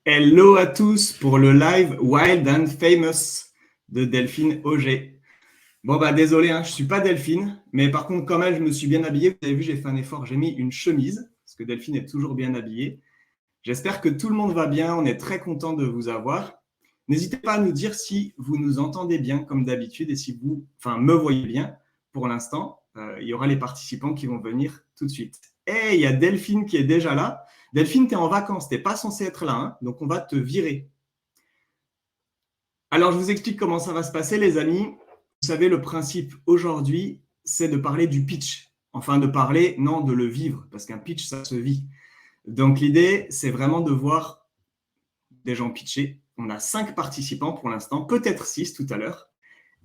Hello à tous pour le live Wild and Famous de Delphine Auger. Bon bah désolé, je ne suis pas Delphine, mais par contre quand même je me suis bien habillé. Vous avez vu, j'ai fait un effort, j'ai mis une chemise, parce que Delphine est toujours bien habillée. J'espère que tout le monde va bien, on est très content de vous avoir. N'hésitez pas à nous dire si vous nous entendez bien comme d'habitude et si vous me voyez bien pour l'instant. Il y aura les participants qui vont venir tout de suite. Et il y a Delphine qui est déjà là. Delphine, tu es en vacances, tu n'es pas censée être là, donc on va te virer. Alors, je vous explique comment ça va se passer, les amis. Vous savez, le principe aujourd'hui, c'est de parler du pitch. Enfin, de parler, non, de le vivre, parce qu'un pitch, ça se vit. Donc, l'idée, c'est vraiment de voir des gens pitcher. On a 5 participants pour l'instant, peut-être 6 tout à l'heure.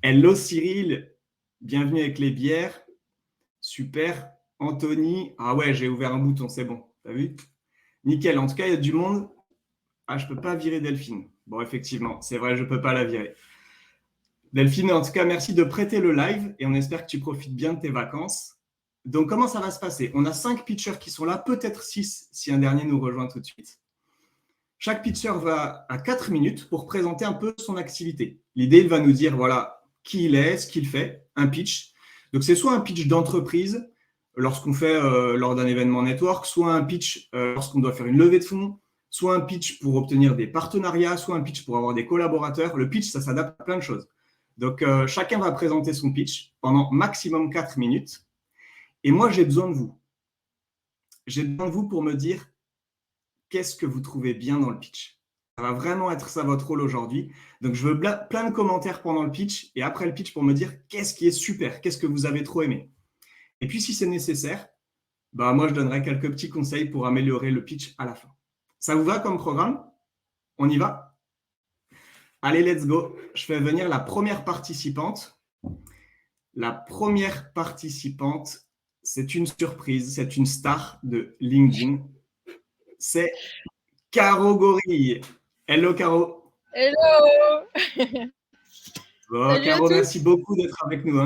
Hello Cyril, bienvenue avec les bières. Super. Anthony, ah ouais, j'ai ouvert un bouton, c'est bon. T'as vu? Nickel. En tout cas, il y a du monde. Ah, je ne peux pas virer Delphine. Bon, effectivement, c'est vrai, je ne peux pas la virer. Delphine, en tout cas, merci de prêter le live et on espère que tu profites bien de tes vacances. Donc, comment ça va se passer? On a 5 pitchers qui sont là, peut-être 6 si un dernier nous rejoint tout de suite. Chaque pitcher va à 4 minutes pour présenter un peu son activité. L'idée, il va nous dire voilà qui il est, ce qu'il fait, un pitch. Donc, c'est soit un pitch d'entreprise lorsqu'on fait lors d'un événement network, soit un pitch lorsqu'on doit faire une levée de fonds, soit un pitch pour obtenir des partenariats, soit un pitch pour avoir des collaborateurs. Le pitch, ça s'adapte à plein de choses. Donc, chacun va présenter son pitch pendant maximum 4 minutes. Et moi, j'ai besoin de vous. J'ai besoin de vous pour me dire qu'est-ce que vous trouvez bien dans le pitch. Ça va vraiment être ça votre rôle aujourd'hui. Donc, je veux plein de commentaires pendant le pitch et après le pitch pour me dire qu'est-ce qui est super, qu'est-ce que vous avez trop aimé. Et puis, si c'est nécessaire, moi, je donnerai quelques petits conseils pour améliorer le pitch à la fin. Ça vous va comme programme? On y va? Allez, let's go. Je fais venir la première participante. La première participante, c'est une surprise, c'est une star de LinkedIn. C'est Caro Gorille. Hello, Caro. Hello. Bon, Salut à Caro, tous. merci beaucoup d'être avec nous.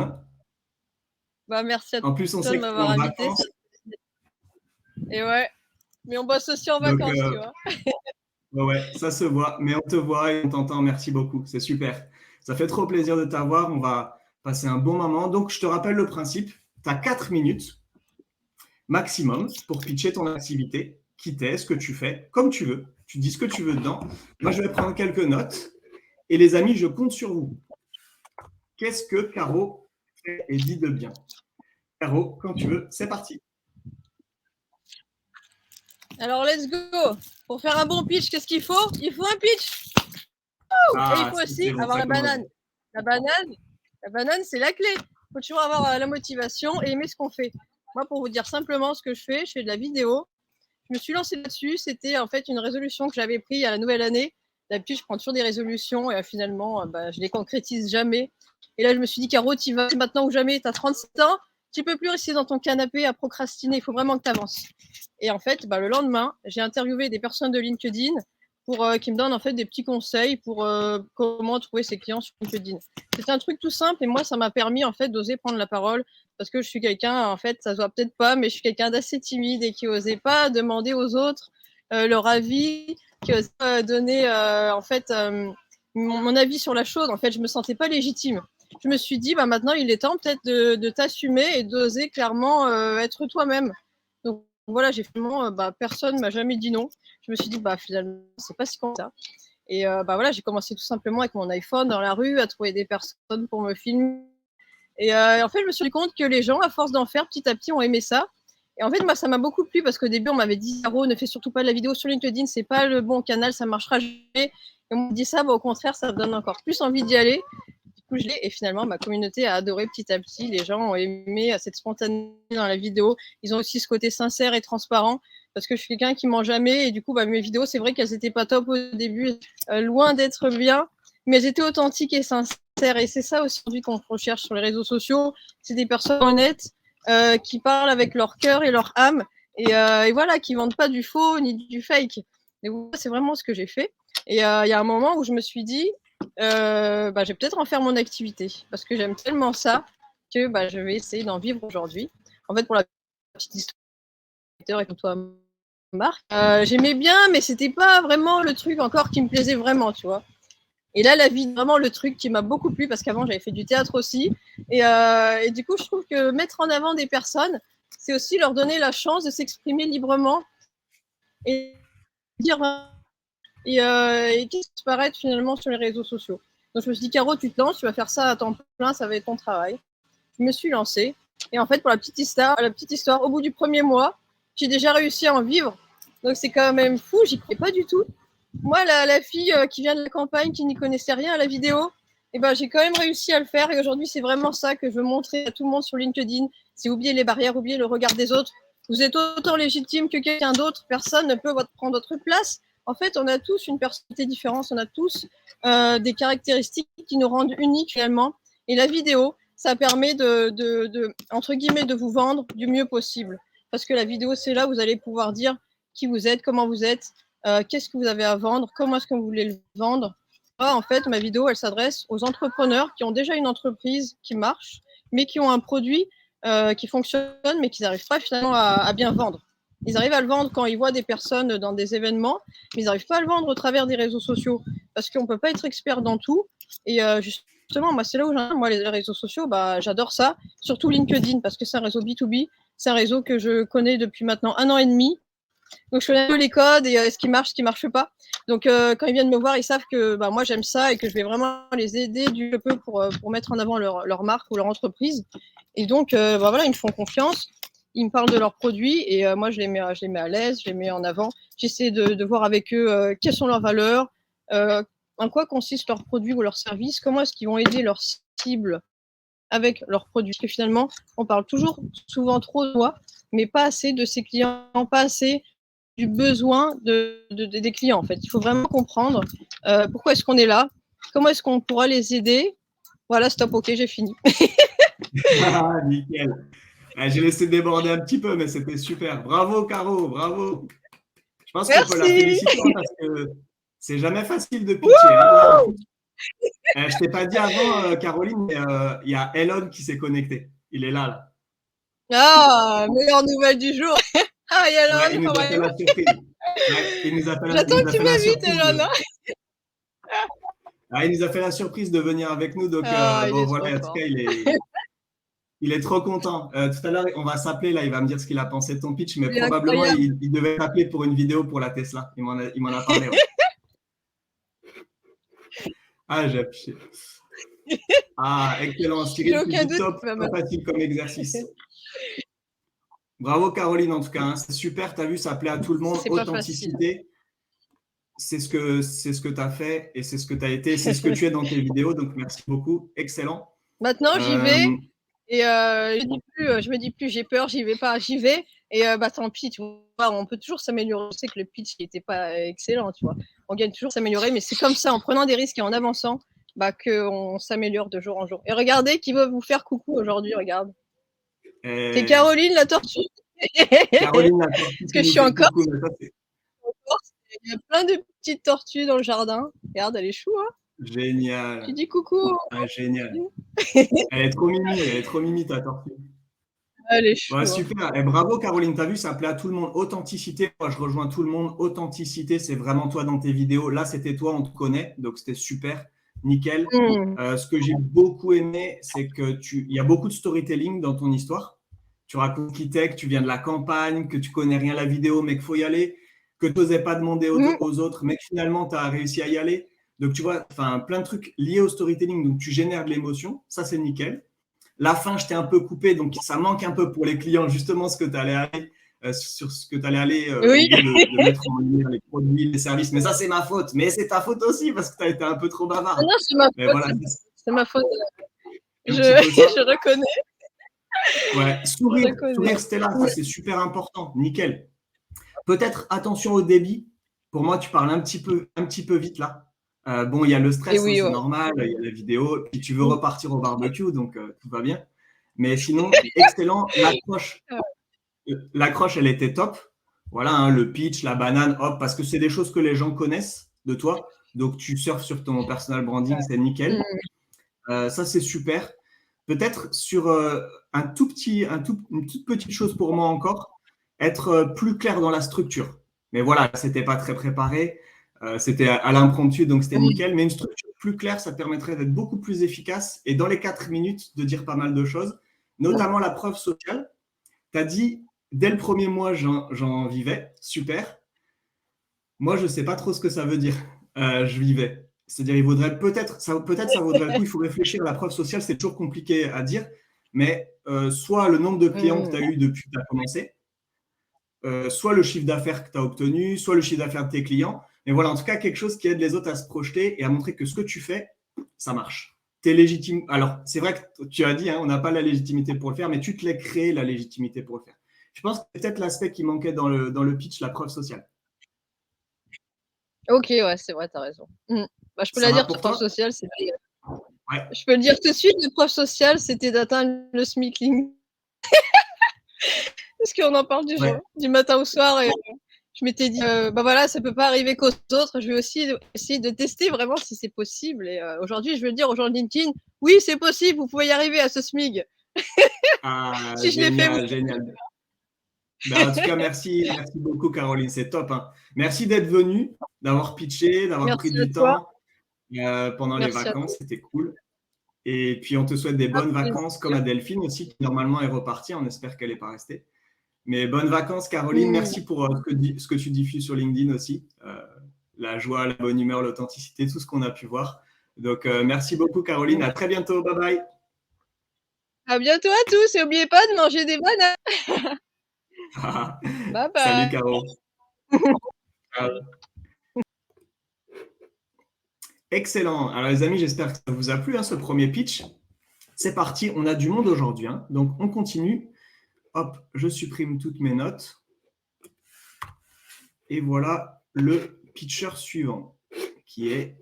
Merci à En plus, on toi sait de que tu es m'avoir en invité. vacances. Et ouais, mais on bosse aussi en Donc, vacances, tu vois. ouais, ça se voit, mais on te voit et on t'entend. Merci beaucoup, c'est super. Ça fait trop plaisir de t'avoir. On va passer un bon moment. Donc, je te rappelle le principe. Tu as 4 minutes maximum pour pitcher ton activité, qui t'est, ce que tu fais, comme tu veux. Tu dis ce que tu veux dedans. Moi, je vais prendre quelques notes. Et les amis, je compte sur vous. Qu'est-ce que Caro fait et dit de bien? Caro, quand tu veux, c'est parti. Alors, let's go. Pour faire un bon pitch, qu'est-ce qu'il faut? Il faut un pitch. Et il faut aussi avoir la banane. La banane, c'est la clé. Il faut toujours avoir la motivation et aimer ce qu'on fait. Moi, pour vous dire simplement ce que je fais de la vidéo. Je me suis lancée là-dessus. C'était en fait une résolution que j'avais prise à la nouvelle année. D'habitude, je prends toujours des résolutions et finalement, je les concrétise jamais. Et là, je me suis dit, Caro, tu vas maintenant ou jamais. Tu as 37 ans, tu peux plus rester dans ton canapé à procrastiner. Il faut vraiment que tu avances. Et en fait, le lendemain, j'ai interviewé des personnes de LinkedIn pour qui me donnent en fait des petits conseils pour comment trouver ses clients sur LinkedIn. C'est un truc tout simple et moi, ça m'a permis en fait d'oser prendre la parole parce que je suis quelqu'un, en fait, ça se voit peut-être pas, mais je suis quelqu'un d'assez timide et qui osait pas demander aux autres leur avis, qui osait donner en fait mon avis sur la chose. En fait, je me sentais pas légitime. Je me suis dit, maintenant, il est temps peut-être de t'assumer et d'oser clairement être toi-même. Donc voilà, j'ai finalement, personne m'a jamais dit non. Je me suis dit, finalement, c'est pas si con ça. Et voilà, j'ai commencé tout simplement avec mon iPhone dans la rue à trouver des personnes pour me filmer. Et en fait, je me suis rendu compte que les gens, à force d'en faire, petit à petit, ont aimé ça. Et en fait, moi, ça m'a beaucoup plu parce qu'au début, on m'avait dit, Caro, ne fais surtout pas de la vidéo sur LinkedIn, c'est pas le bon canal, ça marchera jamais. Et on m'a dit ça, au contraire, ça me donne encore plus envie d'y aller. Du coup, je l'ai. Et finalement, ma communauté a adoré petit à petit. Les gens ont aimé cette spontanéité dans la vidéo. Ils ont aussi ce côté sincère et transparent parce que je suis quelqu'un qui ment jamais. Et du coup, mes vidéos, c'est vrai qu'elles n'étaient pas top au début, loin d'être bien, mais elles étaient authentiques et sincères. Et c'est ça aussi qu'on recherche sur les réseaux sociaux. C'est des personnes honnêtes qui parlent avec leur cœur et leur âme et voilà, qui vendent pas du faux ni du fake. Et voilà, c'est vraiment ce que j'ai fait. Et il y a un moment où je me suis dit, je vais peut-être en faire mon activité parce que j'aime tellement ça que je vais essayer d'en vivre aujourd'hui. En fait, pour la petite histoire, et comme toi, marque. J'aimais bien, mais c'était pas vraiment le truc encore qui me plaisait vraiment, tu vois. Et là, la vie, vraiment le truc qui m'a beaucoup plu, parce qu'avant, j'avais fait du théâtre aussi. Et du coup, je trouve que mettre en avant des personnes, c'est aussi leur donner la chance de s'exprimer librement et dire et qu'est-ce qui se paraît finalement sur les réseaux sociaux. Donc, je me suis dit, Caro, tu te lances, tu vas faire ça à temps plein, ça va être ton travail. Je me suis lancée. Et en fait, pour la petite histoire, au bout du premier mois, j'ai déjà réussi à en vivre. Donc, c'est quand même fou, j'y croyais pas du tout. Moi, la fille qui vient de la campagne, qui n'y connaissait rien à la vidéo, eh ben, j'ai quand même réussi à le faire. Et aujourd'hui, c'est vraiment ça que je veux montrer à tout le monde sur LinkedIn. C'est oublier les barrières, oublier le regard des autres. Vous êtes autant légitime que quelqu'un d'autre. Personne ne peut prendre votre place. En fait, on a tous une personnalité différente. On a tous des caractéristiques qui nous rendent uniques finalement. Et la vidéo, ça permet entre guillemets, de vous vendre du mieux possible. Parce que la vidéo, c'est là où vous allez pouvoir dire qui vous êtes, comment vous êtes, qu'est-ce que vous avez à vendre, comment est-ce que vous voulez le vendre. Moi, en fait, ma vidéo, elle s'adresse aux entrepreneurs qui ont déjà une entreprise qui marche, mais qui ont un produit qui fonctionne, mais qu'ils n'arrivent pas finalement à bien vendre. Ils arrivent à le vendre quand ils voient des personnes dans des événements, mais ils n'arrivent pas à le vendre au travers des réseaux sociaux, parce qu'on ne peut pas être expert dans tout. Et justement, moi, c'est là où moi, les réseaux sociaux, bah, j'adore ça, surtout LinkedIn, parce que c'est un réseau B2B, c'est un réseau que je connais depuis maintenant 1 an et demi. Donc, je connais un peu les codes et ce qui marche pas. Donc, quand ils viennent me voir, ils savent que bah, moi, j'aime ça et que je vais vraiment les aider du peu pour mettre en avant leur marque ou leur entreprise. Et donc, bah, voilà, ils me font confiance. Ils me parlent de leurs produits et moi, je les mets à l'aise, je les mets en avant. J'essaie de voir avec eux quelles sont leurs valeurs, en quoi consistent leurs produits ou leurs services, comment est-ce qu'ils vont aider leurs cibles avec leurs produits. Parce que finalement, on parle souvent trop de moi, mais pas assez de ses clients, pas assez du besoin des clients, en fait. Il faut vraiment comprendre pourquoi est-ce qu'on est là, comment est-ce qu'on pourra les aider. Voilà, stop, ok, j'ai fini. Ah, nickel. J'ai laissé déborder un petit peu, mais c'était super. Bravo, Caro, bravo. Je pense qu'on peut la féliciter parce que c'est jamais facile de pitcher. Là, je ne t'ai pas dit avant, Caroline, mais il y a Elon qui s'est connecté. Il est là. Ah, meilleure nouvelle du jour. Ah, Elon, ouais, il nous a fait la surprise. Ouais, J'attends que tu m'invites, Elon. Il nous a fait la surprise de venir avec nous. Donc, bon, voilà, en tout cas, il est trop content. Tout à l'heure, on va s'appeler. Là, il va me dire ce qu'il a pensé de ton pitch, mais probablement, il devait t'appeler pour une vidéo pour la Tesla. Il m'en a parlé. Ouais. Ah, j'ai affiché. Ah, excellent. Cyril, c'est du top. Pas facile comme exercice. Bravo, Caroline, en tout cas. Hein. C'est super. Tu as vu, ça plaît à tout le monde. Authenticité. C'est ce que tu as fait et c'est ce que tu as été. C'est ce que tu es dans tes vidéos. Donc, merci beaucoup. Excellent. Maintenant, j'y vais. Et je me dis plus, j'ai peur, j'y vais pas, j'y vais. Et bah tant pis, tu vois, on peut toujours s'améliorer. Je sais que le pitch n'était pas excellent, tu vois. On gagne toujours s'améliorer, mais c'est comme ça, en prenant des risques et en avançant, bah qu'on s'améliore de jour en jour. Et regardez qui veut vous faire coucou aujourd'hui, regarde. C'est Caroline la tortue. Caroline la tortue. Parce que je suis en Corse. Il y a plein de petites tortues dans le jardin. Regarde, elle est chou, hein. Génial. Tu dis coucou. Ah, génial. Elle est trop mimi, ta tortue. Elle est chou. Ouais, super. Et bravo, Caroline. Tu as vu, ça plaît à tout le monde. Authenticité, moi, je rejoins tout le monde. Authenticité, c'est vraiment toi dans tes vidéos. Là, c'était toi, on te connaît. Donc, c'était super. Nickel. Ce que j'ai beaucoup aimé, c'est qu'il y a beaucoup de storytelling dans ton histoire. Tu racontes qui t'es, que tu viens de la campagne, que tu connais rien à la vidéo, mais qu'il faut y aller, que tu n'osais pas demander aux autres, mais que finalement, tu as réussi à y aller. Donc, tu vois, plein de trucs liés au storytelling. Donc, tu génères de l'émotion. Ça, c'est nickel. La fin, je t'ai un peu coupé, donc ça manque un peu pour les clients, justement, ce que tu allais aller, sur ce que tu allais aller, oui. de mettre en lumière les produits, les services. Mais ça, c'est ma faute. Mais c'est ta faute aussi, parce que tu as été un peu trop bavard. Non, c'est ma faute. Voilà, c'est ma faute. Je reconnais. Ouais, sourire Stella, ça, c'est super important. Nickel. Peut-être attention au débit. Pour moi, tu parles un petit peu vite là. Bon, il y a le stress, c'est normal, il y a la vidéo, puis tu veux repartir au barbecue, donc tout va bien. Mais sinon, excellent. L'accroche, elle était top. Voilà, hein, le pitch, la banane, hop, parce que c'est des choses que les gens connaissent de toi. Donc, tu surfes sur ton personal branding, c'est nickel. Ça, c'est super. Peut-être sur une toute petite chose pour moi encore, être plus clair dans la structure. Mais voilà, c'était pas très préparé. C'était à l'impromptu, donc c'était nickel. Mais une structure plus claire, ça te permettrait d'être beaucoup plus efficace et dans les 4 minutes, de dire pas mal de choses, notamment la preuve sociale. Tu as dit, dès le premier mois, j'en vivais. Super. Moi, je ne sais pas trop ce que ça veut dire. Je vivais. C'est-à-dire, il vaudrait peut-être ça vaudrait le coup, il faut réfléchir à la preuve sociale, c'est toujours compliqué à dire, mais soit le nombre de clients que tu as eu depuis que tu as commencé, soit le chiffre d'affaires que tu as obtenu, soit le chiffre d'affaires de tes clients. Mais voilà, en tout cas, quelque chose qui aide les autres à se projeter et à montrer que ce que tu fais, ça marche. Tu es légitime. Alors, c'est vrai que tu as dit, hein, on n'a pas la légitimité pour le faire, mais tu te l'as créé, la légitimité pour le faire. Je pense que c'est peut-être l'aspect qui manquait dans le pitch, la preuve sociale. Ok, ouais, c'est vrai, tu as raison. Bah, je peux la dire, preuve sociale, c'est ouais. Je peux le dire tout de suite, la preuve sociale, c'était d'atteindre le SMIC LinkedIn. Parce qu'on en parle du matin au soir et je m'étais dit, bah voilà, ça peut pas arriver qu'aux autres. Je vais aussi essayer de tester vraiment si c'est possible. Et aujourd'hui, je veux dire aux gens de LinkedIn, oui, c'est possible, vous pouvez y arriver à ce SMIG. Ah, si génial, génial. Ben, en tout cas, merci beaucoup, Caroline, c'est top. Hein. Merci d'être venue, d'avoir pitché, d'avoir pris du temps pendant les vacances, c'était cool. Et puis, on te souhaite des bonnes vacances, comme à Delphine aussi, qui normalement est repartie. On espère qu'elle n'est pas restée. Mais bonnes vacances, Caroline. Merci pour ce que tu diffuses sur LinkedIn aussi. La joie, la bonne humeur, l'authenticité, tout ce qu'on a pu voir. Donc, merci beaucoup, Caroline. À très bientôt. Bye bye. À bientôt à tous. Et n'oubliez pas de manger des bananes. Bye bye. Salut, Caro. Excellent. Alors, les amis, j'espère que ça vous a plu, hein, ce premier pitch. C'est parti. On a du monde aujourd'hui. Hein. Donc, on continue. Hop, je supprime toutes mes notes. Et voilà le pitcher suivant, qui est,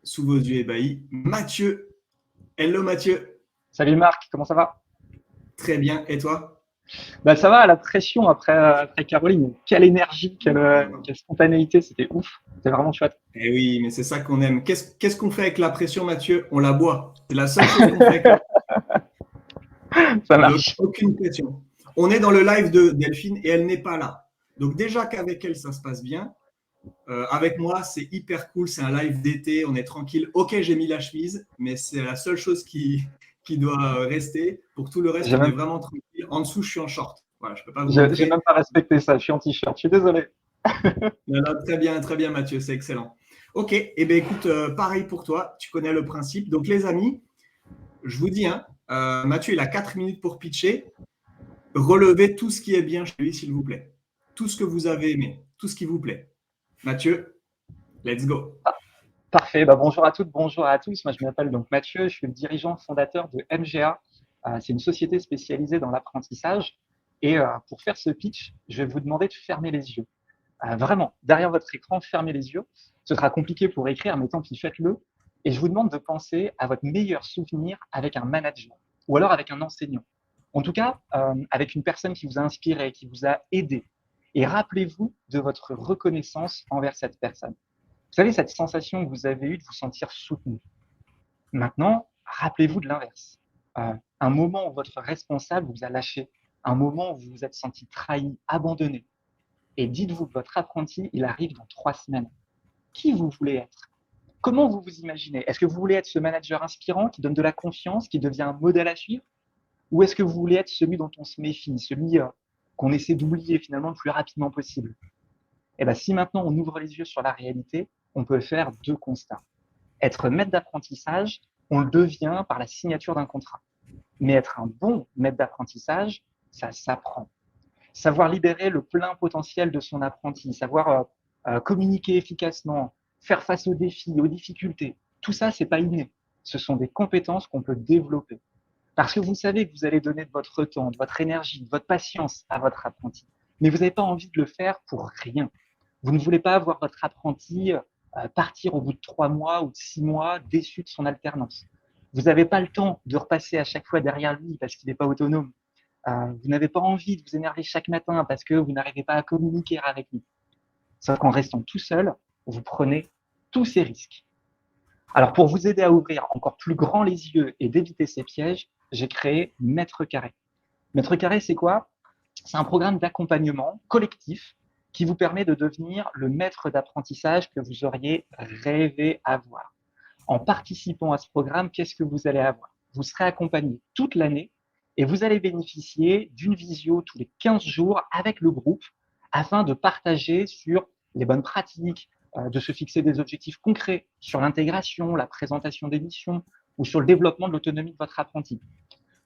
sous vos yeux ébahis, Mathieu. Hello Mathieu. Salut Marc, comment ça va? Très bien, et toi? Bah ça va, la pression après Caroline. Quelle énergie, quelle spontanéité, c'était ouf. C'était vraiment chouette. Eh oui, mais c'est ça qu'on aime. Qu'est-ce qu'on fait avec la pression, Mathieu? On la boit. C'est la seule chose qu'on fait avec ça marche. Donc, aucune pression. On est dans le live de Delphine et elle n'est pas là. Donc déjà qu'avec elle, ça se passe bien. Avec moi, c'est hyper cool. C'est un live d'été. On est tranquille. Ok, j'ai mis la chemise, mais c'est la seule chose qui doit rester. Pour tout le reste, on est vraiment tranquille. En dessous, je suis en short. Voilà, je peux pas vous montrer. J'ai même pas respecté ça. Je suis en t-shirt. Je suis désolé. Non, très bien, Mathieu. C'est excellent. Ok. Eh bien, écoute, pareil pour toi. Tu connais le principe. Donc, les amis, je vous dis, hein, Mathieu, il a 4 minutes pour pitcher. Relevez tout ce qui est bien chez lui, s'il vous plaît. Tout ce que vous avez aimé. Tout ce qui vous plaît. Mathieu, let's go. Parfait. Bah, bonjour à toutes, bonjour à tous. Moi, je m'appelle donc Mathieu. Je suis le dirigeant fondateur de MGA. C'est une société spécialisée dans l'apprentissage. Et pour faire ce pitch, je vais vous demander de fermer les yeux. Vraiment, derrière votre écran, fermez les yeux. Ce sera compliqué pour écrire, mais tant pis, faites-le. Et je vous demande de penser à votre meilleur souvenir avec un manager ou alors avec un enseignant. En tout cas, avec une personne qui vous a inspiré, qui vous a aidé. Et rappelez-vous de votre reconnaissance envers cette personne. Vous savez, cette sensation que vous avez eue de vous sentir soutenu. Maintenant, rappelez-vous de l'inverse. Un moment où votre responsable vous a lâché, un moment où vous vous êtes senti trahi, abandonné. Et dites-vous que votre apprenti, il arrive dans 3 semaines. Qui vous voulez être? Comment vous vous imaginez? Est-ce que vous voulez être ce manager inspirant qui donne de la confiance, qui devient un modèle à suivre? Ou est-ce que vous voulez être celui dont on se méfie, celui qu'on essaie d'oublier finalement le plus rapidement possible? Et bien, si maintenant on ouvre les yeux sur la réalité, on peut faire 2 constats. Être maître d'apprentissage, on le devient par la signature d'un contrat. Mais être un bon maître d'apprentissage, ça s'apprend. Savoir libérer le plein potentiel de son apprenti, savoir communiquer efficacement, faire face aux défis, aux difficultés, tout ça, c'est pas inné. Ce sont des compétences qu'on peut développer. Parce que vous savez que vous allez donner de votre temps, de votre énergie, de votre patience à votre apprenti. Mais vous n'avez pas envie de le faire pour rien. Vous ne voulez pas voir votre apprenti partir au bout de 3 mois ou de 6 mois déçu de son alternance. Vous n'avez pas le temps de repasser à chaque fois derrière lui parce qu'il n'est pas autonome. Vous n'avez pas envie de vous énerver chaque matin parce que vous n'arrivez pas à communiquer avec lui. Sauf qu'en restant tout seul, vous prenez tous ces risques. Alors, pour vous aider à ouvrir encore plus grand les yeux et d'éviter ces pièges, j'ai créé Mètre Carré. Mètre Carré, c'est quoi? C'est un programme d'accompagnement collectif qui vous permet de devenir le maître d'apprentissage que vous auriez rêvé avoir. En participant à ce programme, qu'est-ce que vous allez avoir? Vous serez accompagné toute l'année et vous allez bénéficier d'une visio tous les 15 jours avec le groupe afin de partager sur les bonnes pratiques, de se fixer des objectifs concrets sur l'intégration, la présentation des missions ou sur le développement de l'autonomie de votre apprenti.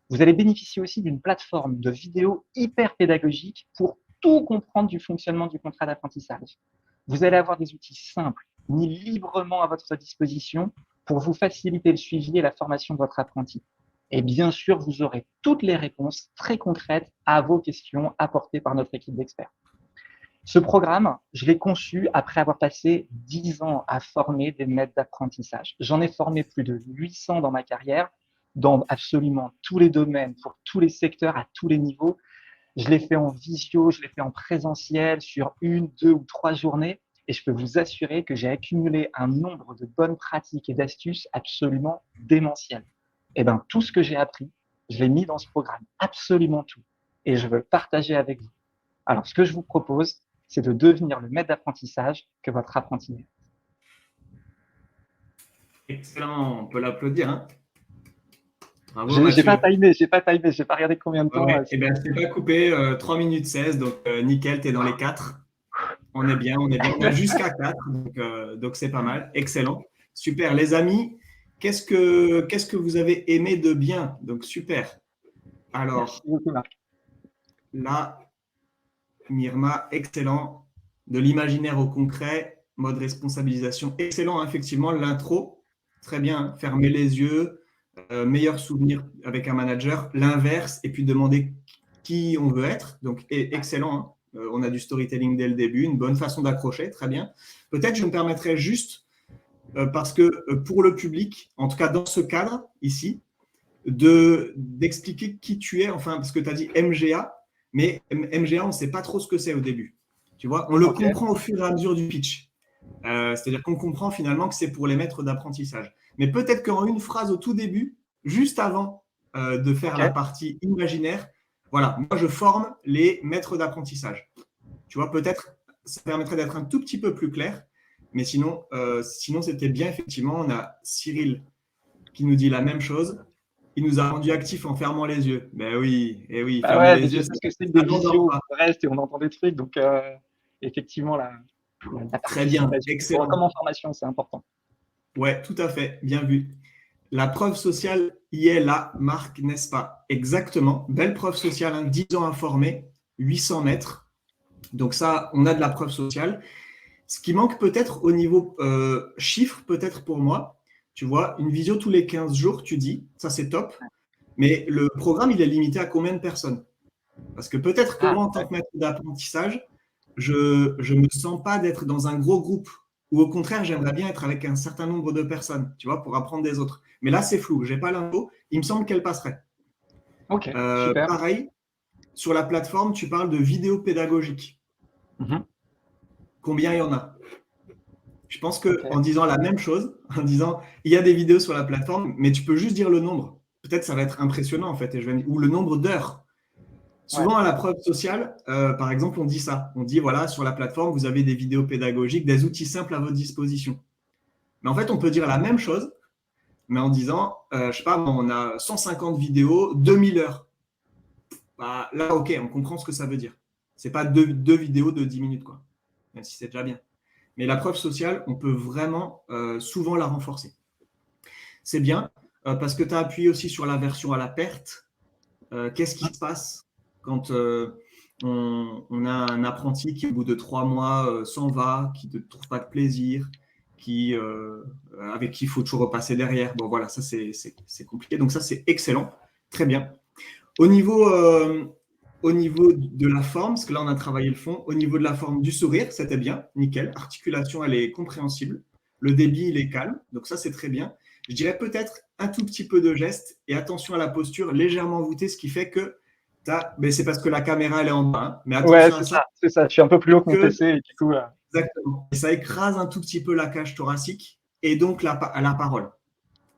Vous allez bénéficier aussi d'une plateforme de vidéos hyper pédagogiques pour tout comprendre du fonctionnement du contrat d'apprentissage. Vous allez avoir des outils simples, mis librement à votre disposition pour vous faciliter le suivi et la formation de votre apprenti. Et bien sûr, vous aurez toutes les réponses très concrètes à vos questions apportées par notre équipe d'experts. Ce programme, je l'ai conçu après avoir passé 10 ans à former des maîtres d'apprentissage. J'en ai formé plus de 800 dans ma carrière, dans absolument tous les domaines, pour tous les secteurs, à tous les niveaux. Je l'ai fait en visio, je l'ai fait en présentiel sur 1, 2 ou 3 journées. Et je peux vous assurer que j'ai accumulé un nombre de bonnes pratiques et d'astuces absolument démentiel. Et bien, tout ce que j'ai appris, je l'ai mis dans ce programme, absolument tout. Et je veux le partager avec vous. Alors, ce que je vous propose, c'est de devenir le maître d'apprentissage que votre apprenti est. Excellent, on peut l'applaudir. Hein. Bravo, j'ai pas timé, j'ai pas regardé combien de temps. Ouais, et bien, je t'ai pas coupé, 3 minutes 16, donc nickel, tu es dans les 4. On est bien. On a jusqu'à 4, donc c'est pas mal. Excellent. Super. Les amis, qu'est-ce que vous avez aimé de bien? Donc, super. Alors, là, Myrma, excellent. De l'imaginaire au concret, mode responsabilisation. Excellent, effectivement. L'intro, très bien. Hein. Fermer les yeux, meilleur souvenir avec un manager. L'inverse, et puis demander qui on veut être. Donc, excellent. Hein. On a du storytelling dès le début, une bonne façon d'accrocher, très bien. Peut-être je me permettrais juste, parce que pour le public, en tout cas dans ce cadre ici, d'expliquer qui tu es, enfin, parce que tu as dit MGA, mais MGA, on ne sait pas trop ce que c'est au début. Tu vois, on le comprend au fur et à mesure du pitch. C'est-à-dire qu'on comprend finalement que c'est pour les maîtres d'apprentissage. Mais peut-être qu'en une phrase au tout début, juste avant de faire la partie imaginaire, voilà, moi je forme les maîtres d'apprentissage. Tu vois, peut-être ça permettrait d'être un tout petit peu plus clair, mais sinon c'était bien, effectivement. On a Cyril qui nous dit la même chose. Il nous a rendu actifs en fermant les yeux. Ben oui, et oui, fermer les yeux. Parce que c'est des vidéos, reste et on entend des trucs, donc effectivement la très bien, excellent. Comme en formation, c'est important. Ouais, tout à fait, bien vu. La preuve sociale y est là, Marc, n'est-ce pas? Exactement. Belle preuve sociale, hein, 10 ans à former, 800 mètres. Donc ça, on a de la preuve sociale. Ce qui manque peut-être au niveau chiffre, peut-être pour moi, tu vois, une visio tous les 15 jours, tu dis, ça c'est top. Mais le programme, il est limité à combien de personnes? Parce que peut-être que moi, en tant que maître d'apprentissage, je ne me sens pas d'être dans un gros groupe. Ou au contraire, j'aimerais bien être avec un certain nombre de personnes, tu vois, pour apprendre des autres. Mais là, c'est flou, je n'ai pas l'info. Il me semble qu'elle passerait. Ok, super. Pareil, sur la plateforme, tu parles de vidéos pédagogiques. Combien il y en a? Je pense qu'en disant la même chose, en disant il y a des vidéos sur la plateforme, mais tu peux juste dire le nombre. Peut-être ça va être impressionnant, en fait, ou le nombre d'heures. Souvent, à la preuve sociale, par exemple, on dit ça. On dit, voilà, sur la plateforme, vous avez des vidéos pédagogiques, des outils simples à votre disposition. Mais en fait, on peut dire la même chose, mais en disant, je ne sais pas, on a 150 vidéos, 2000 heures. Bah, là, OK, on comprend ce que ça veut dire. Ce n'est pas deux vidéos de 10 minutes, quoi. Même si c'est déjà bien. Mais la preuve sociale, on peut vraiment souvent la renforcer. C'est bien, parce que tu as appuyé aussi sur la version à la perte. Qu'est-ce qui se passe quand on a un apprenti qui, au bout de 3 mois, s'en va, qui ne trouve pas de plaisir, avec qui il faut toujours repasser derrière? Bon, voilà, ça, c'est compliqué. Donc ça, c'est excellent. Très bien. Au niveau de la forme, parce que là, on a travaillé le fond, au niveau de la forme du sourire, c'était bien, nickel. Articulation, elle est compréhensible. Le débit, il est calme. Donc ça, c'est très bien. Je dirais peut-être un tout petit peu de geste et attention à la posture légèrement voûtée, ce qui fait que mais c'est parce que la caméra, elle est en bas. Hein. Mais attention c'est ça. Je suis un peu plus haut que mon PC. Et du coup, exactement. Et ça écrase un tout petit peu la cage thoracique et donc la parole.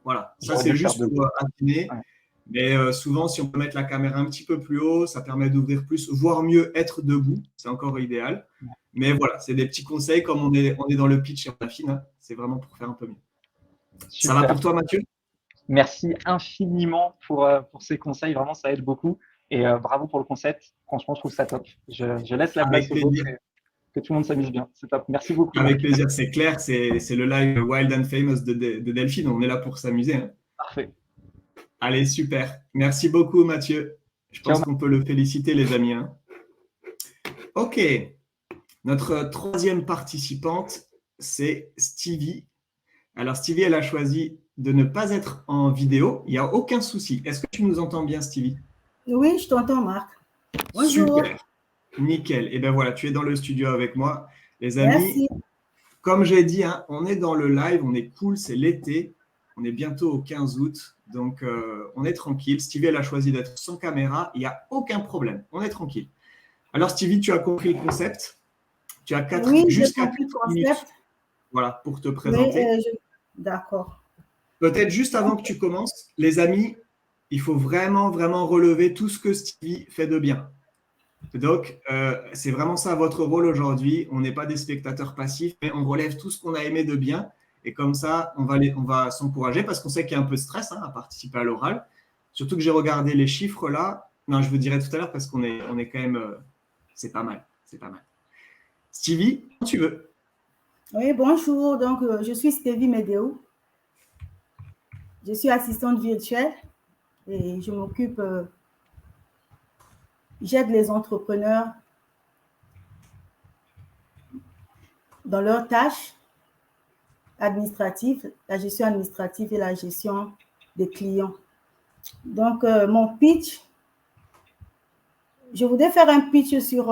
Voilà. Ça, c'est juste pour affiner. Mais souvent, si on peut mettre la caméra un petit peu plus haut, ça permet d'ouvrir plus, voire mieux être debout. C'est encore idéal. Mais voilà, c'est des petits conseils. Comme on est dans le pitch et on affine, hein, c'est vraiment pour faire un peu mieux. Super. Ça va pour toi, Mathieu? Merci infiniment pour ces conseils. Vraiment, ça aide beaucoup. Et bravo pour le concept. Franchement, je trouve ça top. Je laisse la place aux autres et que tout le monde s'amuse bien. C'est top. Merci beaucoup. Avec plaisir, c'est clair. C'est le live Wild and Famous de Delphine. On est là pour s'amuser. Hein. Parfait. Allez, super. Merci beaucoup, Mathieu. Je pense qu'on peut le féliciter, les amis. Hein. OK. Notre troisième participante, c'est Stevie. Alors, Stevie, elle a choisi de ne pas être en vidéo. Il n'y a aucun souci. Est-ce que tu nous entends bien, Stevie? Oui, je t'entends, Marc. Bonjour. Super. Nickel. Et bien voilà, tu es dans le studio avec moi. Les amis, merci. Comme j'ai dit, hein, on est dans le live, on est cool, c'est l'été. On est bientôt au 15 août. Donc, on est tranquille. Stevie, elle a choisi d'être sans caméra. Il n'y a aucun problème. On est tranquille. Alors, Stevie, tu as compris le concept. Tu as jusqu'à 4 minutes voilà, pour te présenter. D'accord. Peut-être juste avant que tu commences, les amis, il faut vraiment, vraiment relever tout ce que Stevie fait de bien. Donc, c'est vraiment ça votre rôle aujourd'hui. On n'est pas des spectateurs passifs, mais on relève tout ce qu'on a aimé de bien. Et comme ça, on va s'encourager parce qu'on sait qu'il y a un peu de stress à participer à l'oral. Surtout que j'ai regardé les chiffres là. Non, je vous dirai tout à l'heure parce qu'on est quand même… c'est pas mal. C'est pas mal. Stevie, quand tu veux. Oui, bonjour. Donc, je suis Stevie Medeo. Je suis assistante virtuelle et je m'occupe… j'aide les entrepreneurs dans leurs tâches administratives, la gestion administrative et la gestion des clients. Donc, mon pitch, je voudrais faire un pitch sur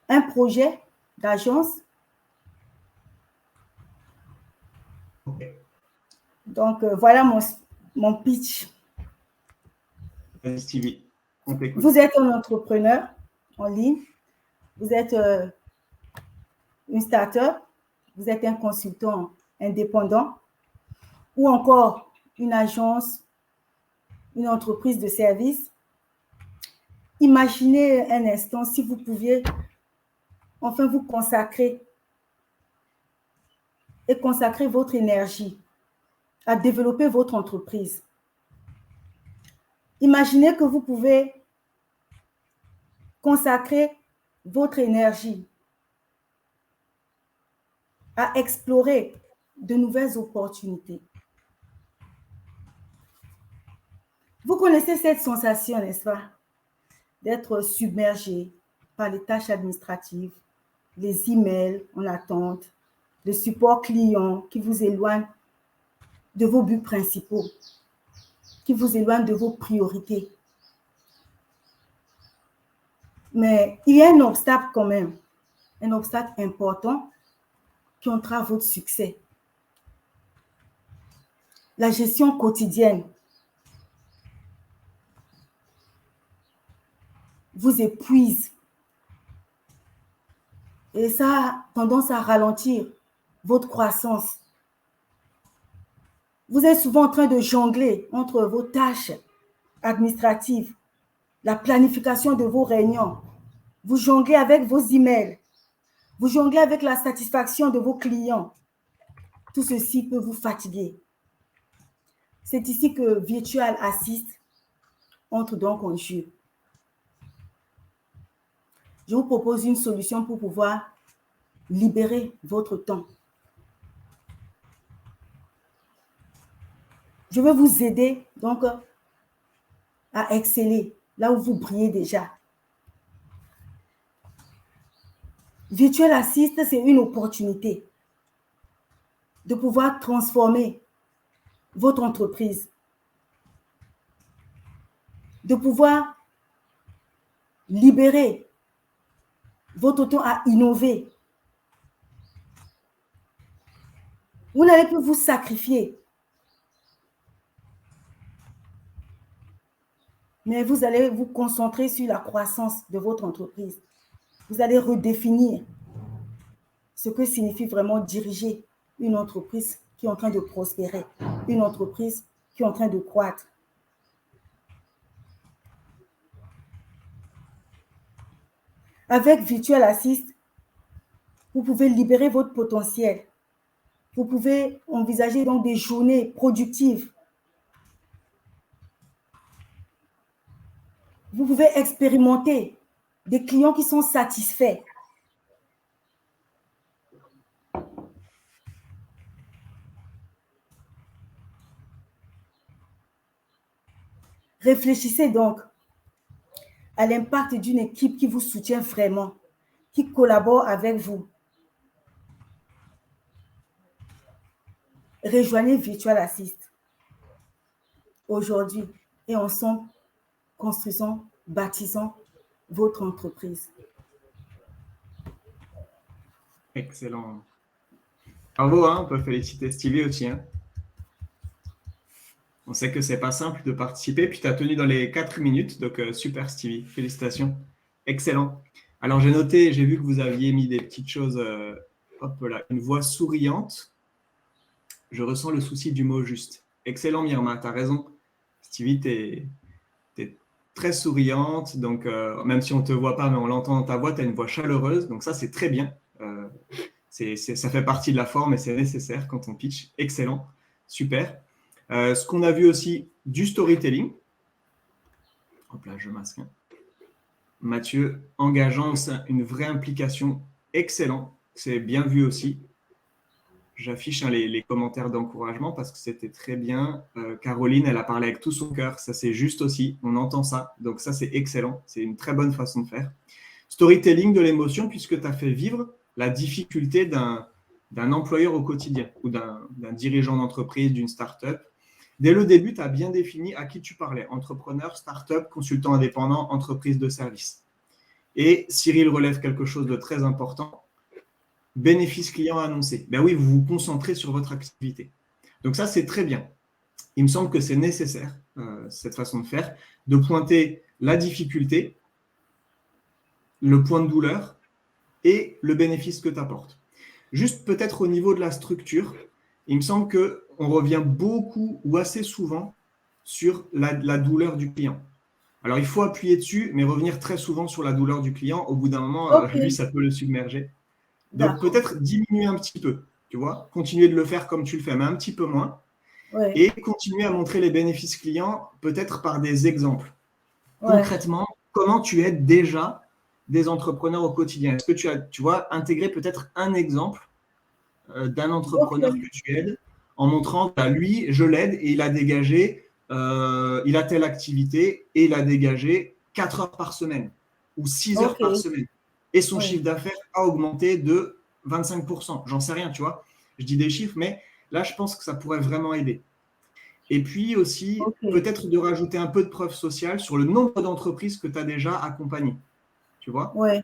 un projet d'agence. Donc, voilà mon pitch. Stevie, on t'écoute. Vous êtes un entrepreneur en ligne, vous êtes une start-up, vous êtes un consultant indépendant ou encore une agence, une entreprise de service. Imaginez un instant si vous pouviez enfin vous consacrer et consacrer votre énergie à développer votre entreprise. Imaginez que vous pouvez consacrer votre énergie à explorer de nouvelles opportunités. Vous connaissez cette sensation, n'est-ce pas? D'être submergé par les tâches administratives, les emails en attente, le support client qui vous éloigne de vos buts principaux, qui vous éloigne de vos priorités. Mais il y a un obstacle quand même, un obstacle important qui entrave votre succès. La gestion quotidienne vous épuise et ça a tendance à ralentir votre croissance. Vous êtes souvent en train de jongler entre vos tâches administratives, la planification de vos réunions. Vous jonglez avec vos emails. Vous jonglez avec la satisfaction de vos clients. Tout ceci peut vous fatiguer. C'est ici que Virtual Assist entre donc en jeu. Je vous propose une solution pour pouvoir libérer votre temps. Je vais vous aider donc à exceller là où vous brillez déjà. Virtual Assist, c'est une opportunité de pouvoir transformer votre entreprise, de pouvoir libérer votre temps à innover. Vous n'allez plus vous sacrifier, mais vous allez vous concentrer sur la croissance de votre entreprise. Vous allez redéfinir ce que signifie vraiment diriger une entreprise qui est en train de prospérer, une entreprise qui est en train de croître. Avec Virtual Assist, vous pouvez libérer votre potentiel. Vous pouvez envisager donc des journées productives. Vous pouvez expérimenter des clients qui sont satisfaits. Réfléchissez donc à l'impact d'une équipe qui vous soutient vraiment, qui collabore avec vous. Rejoignez Virtual Assist aujourd'hui et ensemble, construisons, bâtissons votre entreprise. Excellent. Bravo, hein, on peut féliciter Stevie aussi. Hein. On sait que c'est pas simple de participer, puis tu as tenu dans les 4 minutes, donc super Stevie, félicitations. Excellent. Alors j'ai noté, j'ai vu que vous aviez mis des petites choses, hop là, une voix souriante. Je ressens le souci du mot juste. Excellent Myrma, tu as raison. Stevie, tu es très souriante, donc même si on ne te voit pas, mais on l'entend dans ta voix, tu as une voix chaleureuse, donc ça c'est très bien. Ça fait partie de la forme et c'est nécessaire quand on pitch. Excellent, super. Ce qu'on a vu aussi, du storytelling. Hop là, je masque. Hein. Mathieu, engageant une vraie implication. Excellent, c'est bien vu aussi. J'affiche les commentaires d'encouragement parce que c'était très bien. Caroline, elle a parlé avec tout son cœur. Ça, c'est juste aussi. On entend ça. Donc ça, c'est excellent. C'est une très bonne façon de faire. Storytelling de l'émotion puisque tu as fait vivre la difficulté d'un employeur au quotidien ou d'un dirigeant d'entreprise, d'une start-up. Dès le début, tu as bien défini à qui tu parlais. Entrepreneur, start-up, consultant indépendant, entreprise de service. Et Cyril relève quelque chose de très important. Bénéfice client annoncé. Ben oui, vous vous concentrez sur votre activité. Donc ça, c'est très bien. Il me semble que c'est nécessaire, cette façon de faire, de pointer la difficulté, le point de douleur et le bénéfice que tu apportes. Juste peut-être au niveau de la structure, il me semble qu'on revient beaucoup ou assez souvent sur la douleur du client. Alors, il faut appuyer dessus, mais revenir très souvent sur la douleur du client. Au bout d'un moment, lui, ça peut le submerger. Donc, peut-être diminuer un petit peu, tu vois, continuer de le faire comme tu le fais, mais un petit peu moins. Ouais. Et continuer à montrer les bénéfices clients, peut-être par des exemples. Ouais. Concrètement, comment tu aides déjà des entrepreneurs au quotidien? Est-ce que tu vois, intégrer peut-être un exemple d'un entrepreneur que tu aides en montrant, lui, je l'aide et il a dégagé, il a telle activité et il a dégagé 4 heures par semaine ou 6 heures par semaine. Et son chiffre d'affaires a augmenté de 25%. J'en sais rien, tu vois. Je dis des chiffres, mais là, je pense que ça pourrait vraiment aider. Et puis aussi, peut-être de rajouter un peu de preuve sociale sur le nombre d'entreprises que tu as déjà accompagnées. Tu vois ? Ouais.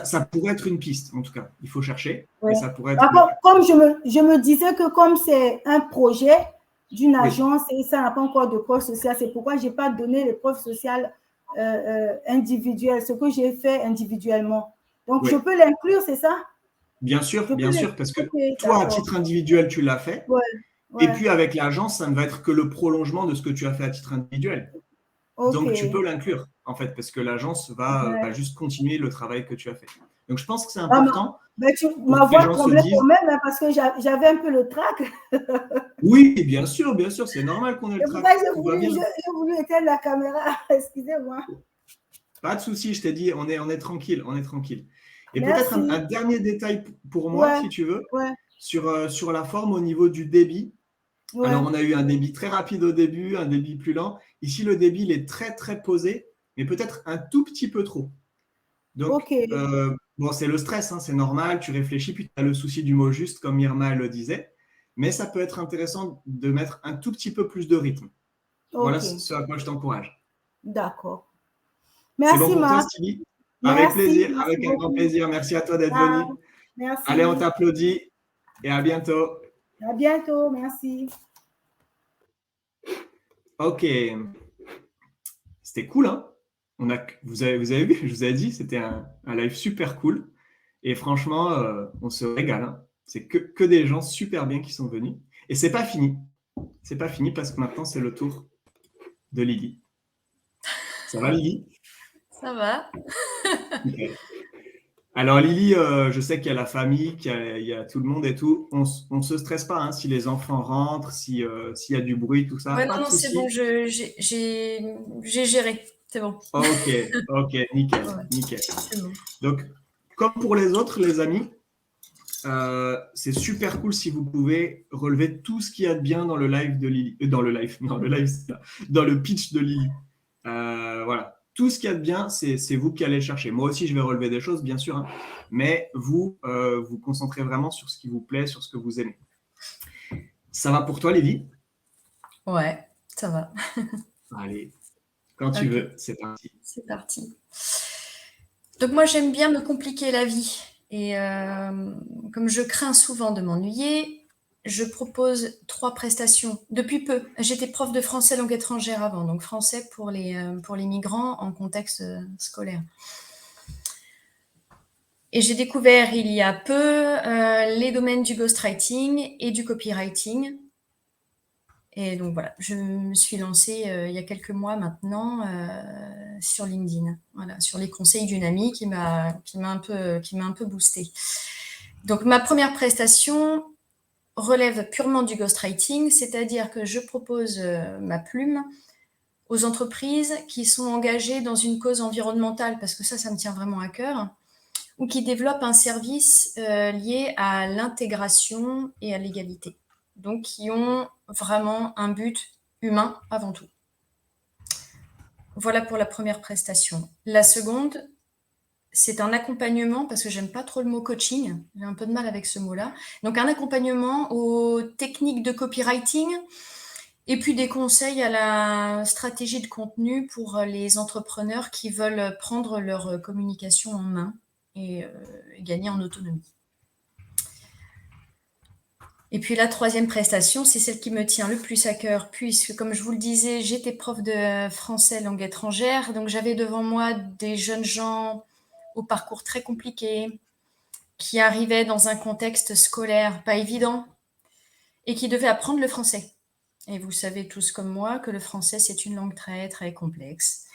Ça pourrait être une piste, en tout cas. Il faut chercher, mais ça pourrait être… Comme je me disais que comme c'est un projet d'une agence et ça n'a pas encore de preuve sociale, c'est pourquoi je n'ai pas donné les preuves sociales individuelles, ce que j'ai fait individuellement. Donc, je peux l'inclure, c'est ça? Bien sûr, parce que toi, à titre individuel, tu l'as fait. Et puis, avec l'agence, ça ne va être que le prolongement de ce que tu as fait à titre individuel. Donc, tu peux l'inclure, en fait, parce que l'agence va juste continuer le travail que tu as fait. Donc, je pense que c'est important. Ma voix tremblait quand même, hein, parce que j'avais un peu le trac. Oui, bien sûr, c'est normal qu'on ait le trac. J'ai voulu éteindre la caméra, excusez-moi. Pas de souci, je t'ai dit, on est tranquille, Et peut-être un dernier détail pour moi, si tu veux, sur la forme au niveau du débit. Ouais. Alors, on a eu un débit très rapide au début, un débit plus lent. Ici, le débit, il est très, très posé, mais peut-être un tout petit peu trop. Donc, c'est le stress, hein, c'est normal, tu réfléchis, puis tu as le souci du mot juste, comme Myrma le disait. Mais ça peut être intéressant de mettre un tout petit peu plus de rythme. Voilà ce à quoi je t'encourage. D'accord. Merci, c'est bon pour Marc. Toi, Stevie? Avec plaisir, avec un grand plaisir. Merci à toi d'être venu. Merci. Allez, on t'applaudit et à bientôt. À bientôt, merci. Ok. C'était cool, hein? Vous avez vu, je vous ai dit, c'était un live super cool. Et franchement, on se régale. Hein. C'est que des gens super bien qui sont venus. Et c'est pas fini. C'est pas fini parce que maintenant, c'est le tour de Lily. Ça va, Lily? Ça va. Okay. Alors, Lily, je sais qu'il y a la famille, qu'il y a tout le monde et tout. On ne se stresse pas hein, si les enfants rentrent, s'il y a du bruit, tout ça. Ouais, pas non, de c'est souci. bon, j'ai géré. C'est bon. Ok, nickel, Ouais, nickel. c'est bon. Donc, comme pour les autres, les amis, c'est super cool si vous pouvez relever tout ce qu'il y a de bien dans le live de Lily. Dans le pitch de Lily. Voilà. Tout ce qu'il y a de bien, c'est vous qui allez chercher. Moi aussi, je vais relever des choses, bien sûr. Hein, mais vous, vous concentrez vraiment sur ce qui vous plaît, sur ce que vous aimez. Ça va pour toi, Lily? Ouais, ça va. Allez, quand tu veux, c'est parti. C'est parti. Donc moi, j'aime bien me compliquer la vie. Et comme je crains souvent de m'ennuyer, je propose 3 prestations depuis peu. J'étais prof de français langue étrangère avant, donc français pour les migrants en contexte scolaire. Et j'ai découvert il y a peu les domaines du ghostwriting et du copywriting. Et donc voilà, je me suis lancée il y a quelques mois maintenant sur LinkedIn, voilà, sur les conseils d'une amie qui m'a un peu boostée. Donc ma première prestation relève purement du ghostwriting, c'est-à-dire que je propose ma plume aux entreprises qui sont engagées dans une cause environnementale, parce que ça me tient vraiment à cœur, ou qui développent un service lié à l'intégration et à l'égalité. Donc, qui ont vraiment un but humain avant tout. Voilà pour la première prestation. La seconde, c'est un accompagnement, parce que j'aime pas trop le mot coaching, j'ai un peu de mal avec ce mot-là. Donc, un accompagnement aux techniques de copywriting et puis des conseils à la stratégie de contenu pour les entrepreneurs qui veulent prendre leur communication en main et gagner en autonomie. Et puis la troisième prestation, c'est celle qui me tient le plus à cœur, puisque comme je vous le disais, j'étais prof de français langue étrangère, donc j'avais devant moi des jeunes gens au parcours très compliqué, qui arrivaient dans un contexte scolaire pas évident, et qui devaient apprendre le français. Et vous savez tous comme moi que le français, c'est une langue très, très complexe,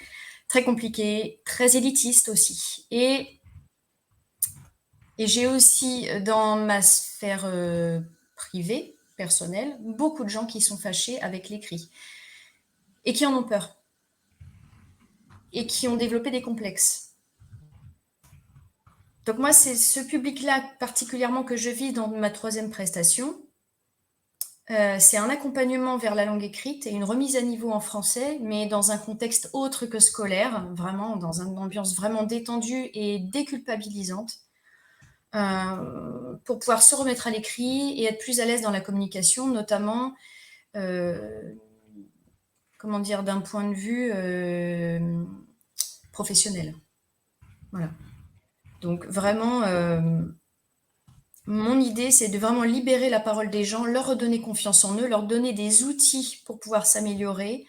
très compliquée, très élitiste aussi. Et j'ai aussi, dans ma sphère privée, personnelle, beaucoup de gens qui sont fâchés avec l'écrit et qui en ont peur et qui ont développé des complexes. Donc moi, c'est ce public-là particulièrement que je vis dans ma troisième prestation. C'est un accompagnement vers la langue écrite et une remise à niveau en français, mais dans un contexte autre que scolaire, vraiment dans une ambiance vraiment détendue et déculpabilisante. Pour pouvoir se remettre à l'écrit et être plus à l'aise dans la communication, notamment d'un point de vue professionnel. Voilà. Donc vraiment, mon idée, c'est de vraiment libérer la parole des gens, leur redonner confiance en eux, leur donner des outils pour pouvoir s'améliorer,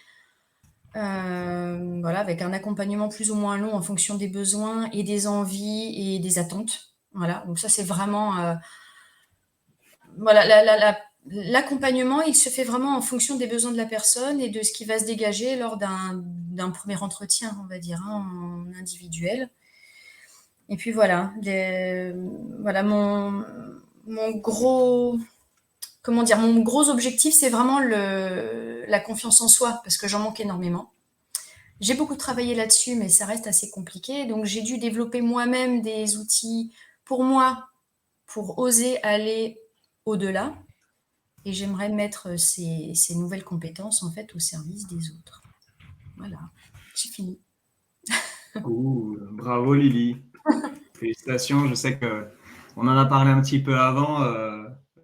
voilà, avec un accompagnement plus ou moins long en fonction des besoins et des envies et des attentes. Voilà, donc ça c'est vraiment voilà, l'accompagnement, il se fait vraiment en fonction des besoins de la personne et de ce qui va se dégager lors d'un premier entretien, on va dire, hein, en individuel. Et puis voilà, voilà mon gros objectif, c'est vraiment la confiance en soi, parce que j'en manque énormément. J'ai beaucoup travaillé là-dessus, mais ça reste assez compliqué. Donc, j'ai dû développer moi-même des outils pour moi, pour oser aller au-delà. Et j'aimerais mettre ces nouvelles compétences, en fait, au service des autres. Voilà, j'ai fini. Bravo, Lily. Félicitations. Je sais qu'on en a parlé un petit peu avant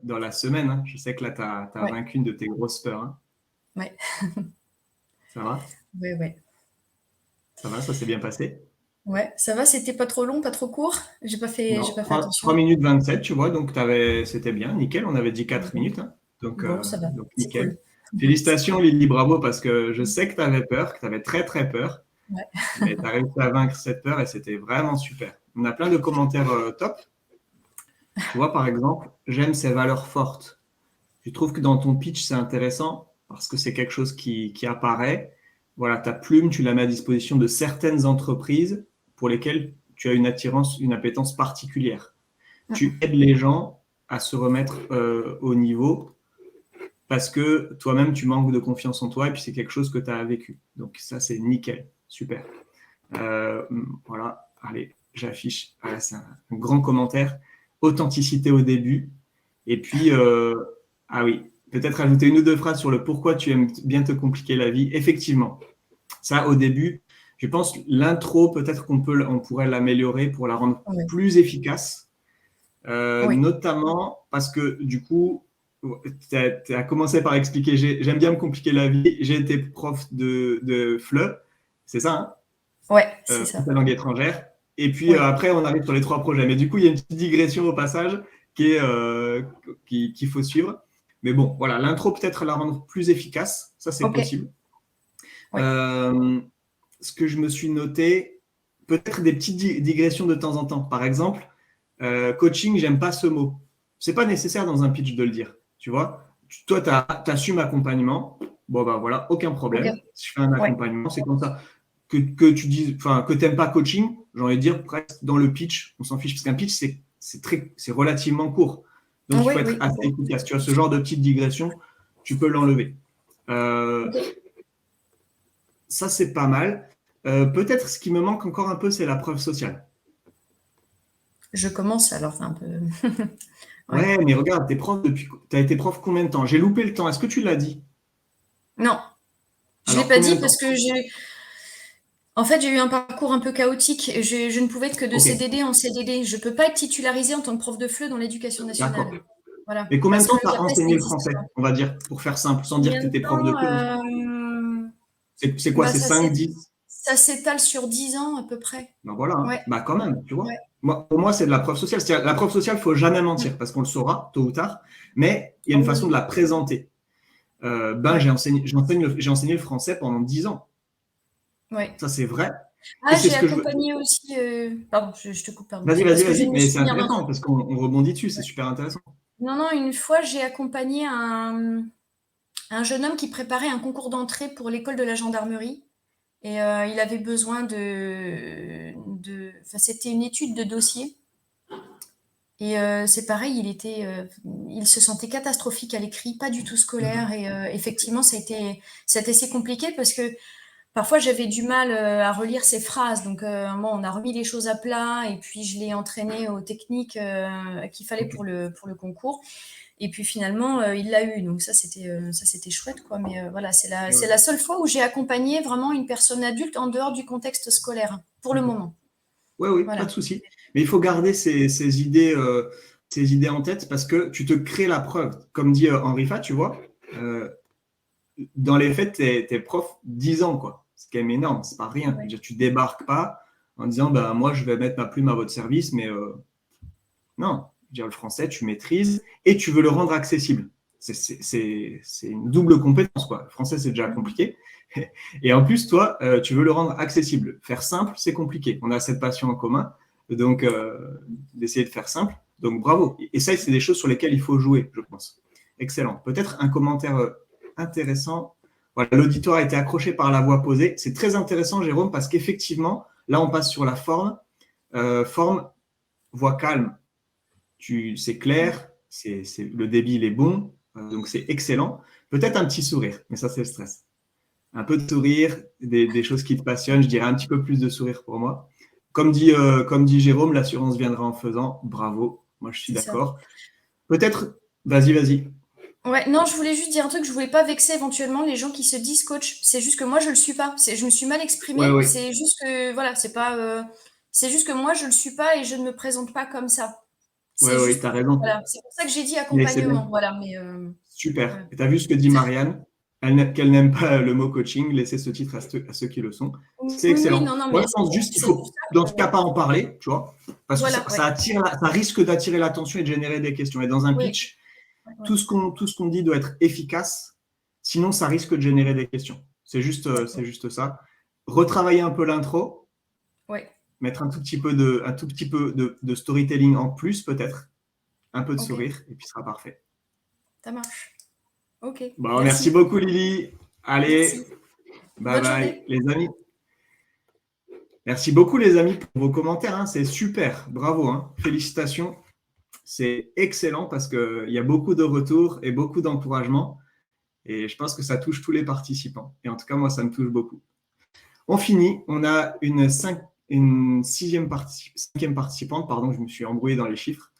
dans la semaine. Hein. Je sais que là, tu as vaincu une de tes grosses peurs. Hein. Ouais. Ça va? Ouais. Ça va, ça s'est bien passé? Ouais, ça va, c'était pas trop long, pas trop court. J'ai pas fait attention. 3 minutes 27, tu vois, donc c'était bien, nickel. On avait dit 4 minutes. Hein. Donc, bon, ça va. Donc nickel. Cool. Félicitations, Lily, bravo, parce que je sais que tu avais peur, que tu avais très, très peur. Ouais. Mais tu as réussi à vaincre cette peur et c'était vraiment super. On a plein de commentaires top. Tu vois, par exemple, j'aime ces valeurs fortes. Je trouve que dans ton pitch, c'est intéressant parce que c'est quelque chose qui apparaît. Voilà, ta plume, tu la mets à disposition de certaines entreprises pour lesquelles tu as une attirance, une appétence particulière. Tu aides les gens à se remettre au niveau parce que toi-même, tu manques de confiance en toi et puis c'est quelque chose que tu as vécu. Donc ça, c'est nickel. Super. Voilà, allez, j'affiche. Voilà, c'est un grand commentaire. Authenticité au début. Et puis, ah oui, peut-être ajouter une ou deux phrases sur le pourquoi tu aimes bien te compliquer la vie. Effectivement, ça au début, je pense l'intro, peut-être on pourrait l'améliorer pour la rendre plus efficace. Notamment parce que du coup, tu as commencé par expliquer, j'aime bien me compliquer la vie, j'ai été prof de FLE, c'est ça, hein? Ouais, c'est ça. La langue étrangère. Et puis après, on arrive sur les 3 projets. Mais du coup, il y a une petite digression au passage qu'il faut suivre. Mais bon, voilà, l'intro, peut-être la rendre plus efficace. Ça, c'est possible. Ce que je me suis noté, peut-être des petites digressions de temps en temps. Par exemple, coaching, j'aime pas ce mot. C'est pas nécessaire dans un pitch de le dire. Tu vois, toi, tu as su accompagnement. Bon, ben voilà, aucun problème. Si je fais un accompagnement, c'est comme ça. Que tu dises, enfin, que tu n'aimes pas coaching, j'ai envie de dire presque dans le pitch, on s'en fiche, parce qu'un pitch, c'est relativement court. Donc, il faut être assez efficace. Tu as ce genre de petite digression, tu peux l'enlever. Ça, c'est pas mal. Peut-être ce qui me manque encore un peu, c'est la preuve sociale. Je commence alors un peu. Ouais, mais regarde, tu as été prof combien de temps? J'ai loupé le temps. Est-ce que tu l'as dit? Non, je ne l'ai pas dit parce que en fait, j'ai eu un parcours un peu chaotique. Je ne pouvais être que de CDD en CDD. Je ne peux pas être titularisée en tant que prof de FLE dans l'éducation nationale. Voilà. Mais combien de temps tu as enseigné le français, on va dire, pour faire simple, sans dire que tu étais prof de FLE? C'est quoi, c'est 5, 10? Ça s'étale sur 10 ans à peu près. Ben voilà, bah quand même, tu vois. Pour moi, c'est de la preuve sociale. C'est-à-dire, la preuve sociale, il ne faut jamais mentir parce qu'on le saura tôt ou tard, mais il y a une façon de la présenter. J'ai enseigné le français pendant 10 ans. Ça, c'est vrai. J'ai accompagné aussi. Pardon, je te coupe. Vas-y, mais c'est intéressant parce qu'on rebondit dessus, c'est super intéressant. Non, une fois, j'ai accompagné un jeune homme qui préparait un concours d'entrée pour l'école de la gendarmerie. Et il avait besoin c'était une étude de dossier. Et c'est pareil, il se sentait catastrophique à l'écrit, pas du tout scolaire. Et effectivement, ça a été assez compliqué parce que parfois, j'avais du mal à relire ses phrases. Donc, on a remis les choses à plat et puis je l'ai entraîné aux techniques qu'il fallait pour le concours. Et puis finalement, il l'a eu. Donc ça, c'était chouette, quoi. Mais voilà, c'est la seule fois où j'ai accompagné vraiment une personne adulte en dehors du contexte scolaire, pour le moment. Oui, voilà. Pas de souci. Mais il faut garder ces idées en tête parce que tu te crées la preuve. Comme dit Henri Fat, tu vois, dans les faits, tu es prof 10 ans, quoi. C'est quand même énorme, c'est pas rien. Ouais. Tu débarques pas en disant, moi, je vais mettre ma plume à votre service, mais non. Le français, tu maîtrises et tu veux le rendre accessible. C'est une double compétence, quoi. Le français, c'est déjà compliqué. Et en plus, toi, tu veux le rendre accessible. Faire simple, c'est compliqué. On a cette passion en commun, donc d'essayer de faire simple. Donc, bravo. Et ça, c'est des choses sur lesquelles il faut jouer, je pense. Excellent. Peut-être un commentaire intéressant. Voilà, l'auditoire a été accroché par la voix posée. C'est très intéressant, Jérôme, parce qu'effectivement, là, on passe sur la forme. Forme, voix calme. C'est clair, le débit, il est bon, donc c'est excellent. Peut-être un petit sourire, mais ça, c'est le stress. Un peu de sourire, des choses qui te passionnent, je dirais un petit peu plus de sourire pour moi. Comme dit Jérôme, l'assurance viendra en faisant. Bravo, moi je suis d'accord. Peut-être, vas-y. Ouais, non, je voulais juste dire un truc, je voulais pas vexer éventuellement les gens qui se disent coach. C'est juste que moi, je le suis pas. Je me suis mal exprimée. Ouais. C'est juste que, voilà, c'est juste que moi, je le suis pas et je ne me présente pas comme ça. Oui, tu as raison. Voilà, c'est pour ça que j'ai dit accompagnement. Voilà, super. Et tu as vu ce que dit Marianne, qu'elle n'aime pas le mot coaching, laisser ce titre à ceux qui le sont. C'est excellent. Oui, non, moi, je pense juste qu'il faut, dans ce cas, pas en parler, tu vois, parce que ça risque d'attirer l'attention et de générer des questions. Et dans un pitch, tout ce qu'on dit doit être efficace, sinon ça risque de générer des questions. C'est juste ça. Retravailler un peu l'intro. Oui. Mettre un tout petit peu de storytelling en plus, peut-être. Un peu de sourire, et puis ce sera parfait. Ça marche. Ok. Bon, merci beaucoup, Lily. Allez, Merci. bye Bonne bye, journée. les amis. Merci beaucoup, les amis, pour vos commentaires. Hein. C'est super. Bravo. Hein. Félicitations. C'est excellent parce qu'il y a beaucoup de retours et beaucoup d'encouragement. Et je pense que ça touche tous les participants. Et en tout cas, moi, ça me touche beaucoup. On finit. On a une cinquième participante. Pardon, je me suis embrouillé dans les chiffres.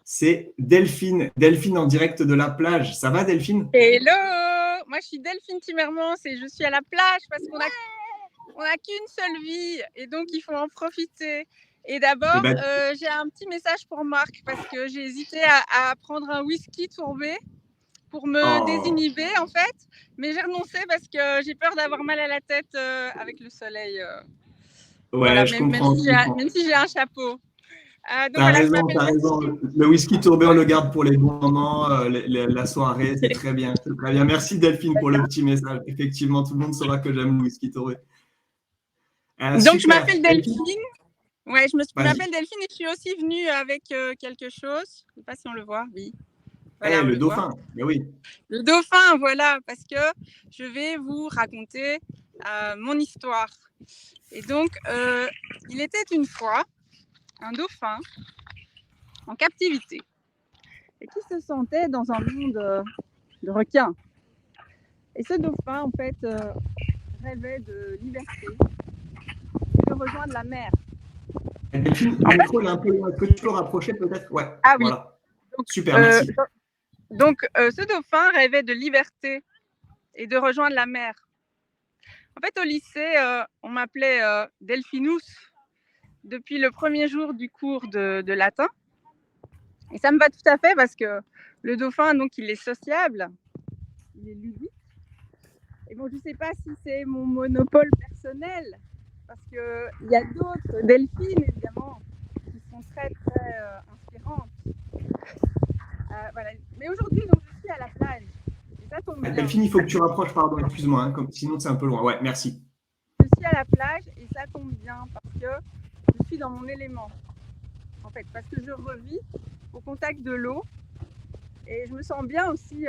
C'est Delphine. Delphine en direct de la plage. Ça va, Delphine? Hello! Moi, je suis Delphine Timmermans et je suis à la plage parce qu'on n'a qu'une seule vie et donc il faut en profiter. Et d'abord, j'ai un petit message pour Marc parce que j'ai hésité à prendre un whisky tourbé pour me désinhiber en fait, mais j'ai renoncé parce que j'ai peur d'avoir mal à la tête avec le soleil. Ouais, voilà, je comprends. Même si j'ai un chapeau. T'as raison. Le whisky tourbé, on le garde pour les bons moments, la soirée, c'est très bien. Merci Delphine pour le petit message. Effectivement, tout le monde saura que j'aime le whisky tourbé. Donc, je m'appelle Delphine. Ouais, je m'appelle Delphine et je suis aussi venue avec quelque chose. Je ne sais pas si on le voit. Oui. Voilà, le dauphin. Mais oui. Le dauphin, voilà, parce que je vais vous raconter mon histoire. Et donc, il était une fois un dauphin en captivité et qui se sentait dans un monde de requins. Et ce dauphin, en fait, rêvait de liberté, de rejoindre la mer. Delphine, le micro est un peu loin. Est-ce que tu peux rapprocher peut-être? Ouais. Ah oui. Voilà. Donc, super, merci. Donc, ce dauphin rêvait de liberté et de rejoindre la mer. En fait, au lycée, on m'appelait Delphinus depuis le premier jour du cours de latin. Et ça me va tout à fait parce que le dauphin, donc, il est sociable, il est ludique. Et bon, je ne sais pas si c'est mon monopole personnel, parce qu'il y a d'autres delphines, évidemment, qui sont très, très inspirantes. Voilà. Mais aujourd'hui, donc, je suis à la plage. Et ça tombe bien. Delphine, il faut que tu rapproches, pardon, excuse-moi, hein, sinon c'est un peu loin. Ouais, merci. Je suis à la plage et ça tombe bien parce que je suis dans mon élément. En fait, parce que je revis au contact de l'eau et je me sens bien aussi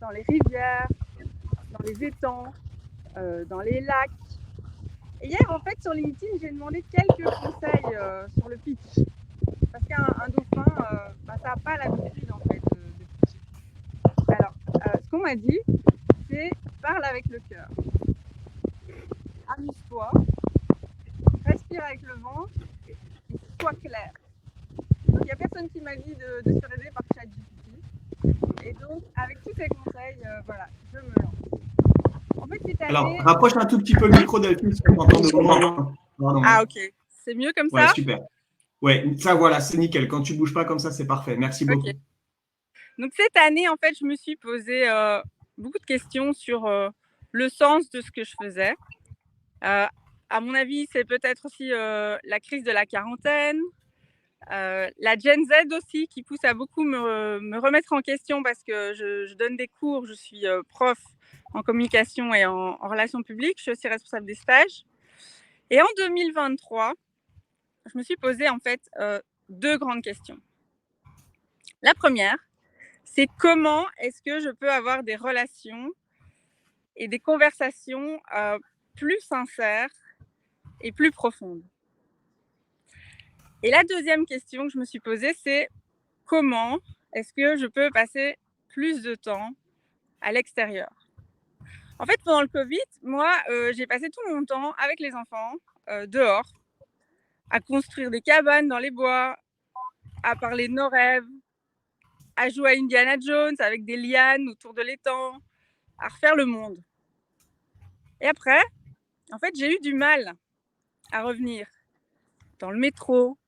dans les rivières, dans les étangs, dans les lacs. Et hier, en fait, sur LinkedIn, j'ai demandé quelques conseils sur le pitch. Parce qu'un dauphin, ça n'a pas l'habitude, en fait, de pitcher. Alors, ce qu'on m'a dit, c'est parle avec le cœur. Amuse-toi, respire avec le ventre et sois clair. Donc, il n'y a personne qui m'a dit de se faire aider par ChatGPT. Et donc, avec tous ces conseils, voilà, je me lance. En fait, cette année... Alors, rapproche un tout petit peu le micro, Delphine, si on entend de loin. Ah, ok. C'est mieux comme ça? Ouais, super. Ouais, ça, voilà, c'est nickel. Quand tu ne bouges pas comme ça, c'est parfait. Merci beaucoup. Donc, cette année, en fait, je me suis posé beaucoup de questions sur le sens de ce que je faisais. À mon avis, c'est peut-être aussi la crise de la quarantaine, la Gen Z aussi, qui pousse à beaucoup me remettre en question parce que je donne des cours, je suis prof en communication et en relations publiques, je suis aussi responsable des stages. Et en 2023, je me suis posé en fait deux grandes questions. La première, c'est comment est-ce que je peux avoir des relations et des conversations plus sincères et plus profondes. Et la deuxième question que je me suis posée, c'est comment est-ce que je peux passer plus de temps à l'extérieur? En fait, pendant le Covid, moi, j'ai passé tout mon temps avec les enfants, dehors, à construire des cabanes dans les bois, à parler de nos rêves, à jouer à Indiana Jones avec des lianes autour de l'étang, à refaire le monde. Et après, en fait, j'ai eu du mal à revenir dans le métro,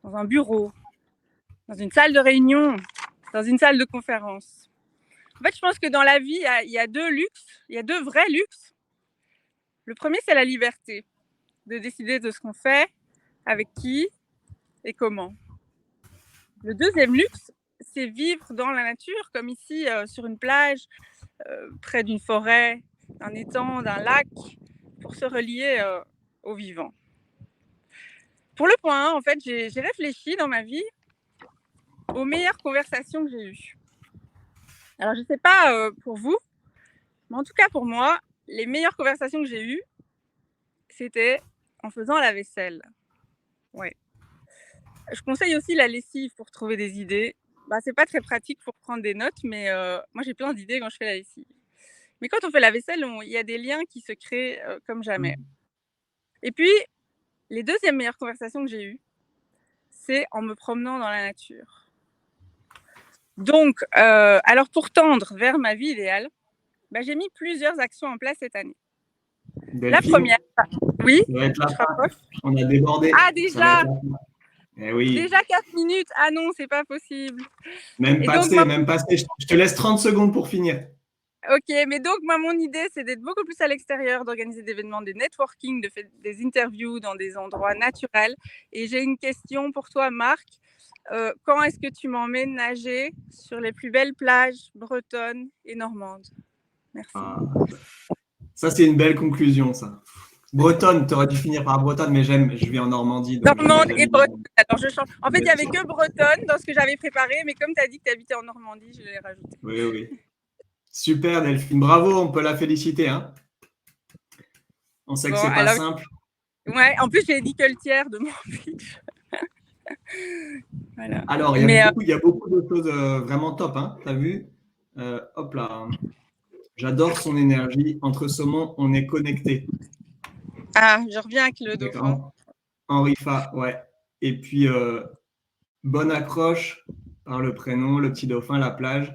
dans un bureau, dans une salle de réunion, dans une salle de conférence. En fait, je pense que dans la vie, il y a deux luxes, il y a deux vrais luxes. Le premier, c'est la liberté de décider de ce qu'on fait, avec qui et comment. Le deuxième luxe, c'est vivre dans la nature, comme ici, sur une plage, près d'une forêt, d'un étang, d'un lac, pour se relier au vivant. Pour le point 1, en fait, j'ai réfléchi dans ma vie aux meilleures conversations que j'ai eues. Alors, je ne sais pas pour vous, mais en tout cas pour moi, les meilleures conversations que j'ai eues, c'était en faisant la vaisselle. Ouais. Je conseille aussi la lessive pour trouver des idées. C'est pas très pratique pour prendre des notes, mais moi j'ai plein d'idées quand je fais la lessive. Mais quand on fait la vaisselle, il y a des liens qui se créent comme jamais. Et puis, les deuxièmes meilleures conversations que j'ai eues, c'est en me promenant dans la nature. Donc, alors pour tendre vers ma vie idéale, j'ai mis plusieurs actions en place cette année. Delphine, la première, oui, ça va être la je fin. rapproche. On a débordé. Ah, Ça va déjà être la fin. Eh oui. Déjà 4 minutes. Ah non, c'est pas possible. Même Et passé, donc, même passé. Je te laisse 30 secondes pour finir. Ok, mais donc mon idée, c'est d'être beaucoup plus à l'extérieur, d'organiser des événements, des networking, de faire des interviews dans des endroits naturels. Et j'ai une question pour toi, Marc. Quand est-ce que tu m'emmènes nager sur les plus belles plages bretonnes et normandes? Merci. Ah, ça, c'est une belle conclusion, ça. Bretonne, tu aurais dû finir par Bretonne, mais je vis en Normandie. Donc Normande et Bretonne. Alors, je change. En fait, il n'y avait que Bretonne dans ce que j'avais préparé, mais comme tu as dit que tu habitais en Normandie, je l'ai rajouté. Oui, oui. Super, Delphine. Bravo, on peut la féliciter. Hein. On sait que c'est pas simple. Ouais, en plus, j'ai dit que le tiers de mon pitch. Voilà. Alors, il y a beaucoup de choses vraiment top. Hein. Tu as vu hop là. J'adore son énergie. Entre saumons, on est connecté. Ah, je reviens avec le dauphin. Henri Fa, ouais. Et puis, bonne accroche par le prénom, le petit dauphin, la plage.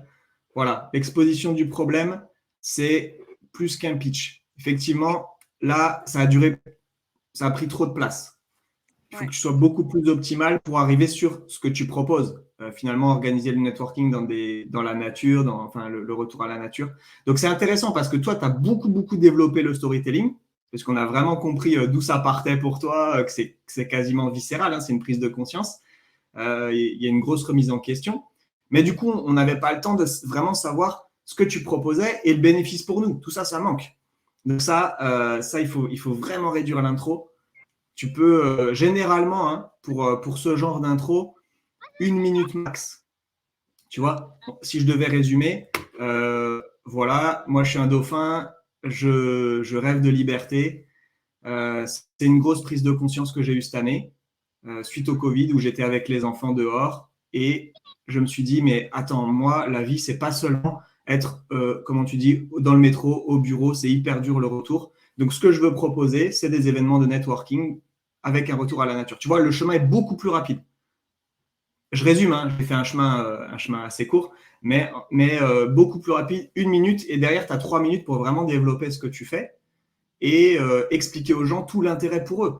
Voilà, l'exposition du problème, c'est plus qu'un pitch. Effectivement, là, ça a pris trop de place. Il faut que tu sois beaucoup plus optimal pour arriver sur ce que tu proposes. Finalement, organiser le networking dans la nature, le retour à la nature. Donc, c'est intéressant parce que toi, tu as beaucoup développé le storytelling, parce qu'on a vraiment compris d'où ça partait pour toi, que c'est quasiment viscéral, hein, c'est une prise de conscience. Il y a une grosse remise en question. Mais du coup, on n'avait pas le temps de vraiment savoir ce que tu proposais et le bénéfice pour nous. Tout ça, ça manque. Donc ça, il faut vraiment réduire l'intro. Tu peux généralement, hein, pour ce genre d'intro, 1 minute max. Tu vois, si je devais résumer, voilà, moi je suis un dauphin, je rêve de liberté. C'est une grosse prise de conscience que j'ai eue cette année, suite au Covid, où j'étais avec les enfants dehors. Et je me suis dit, mais attends, moi, la vie, c'est pas seulement être, comment tu dis, dans le métro, au bureau, c'est hyper dur le retour. Donc, ce que je veux proposer, c'est des événements de networking avec un retour à la nature. Tu vois, le chemin est beaucoup plus rapide. Je résume, hein, j'ai fait un chemin assez court, mais beaucoup plus rapide, 1 minute, et derrière, tu as 3 minutes pour vraiment développer ce que tu fais et expliquer aux gens tout l'intérêt pour eux.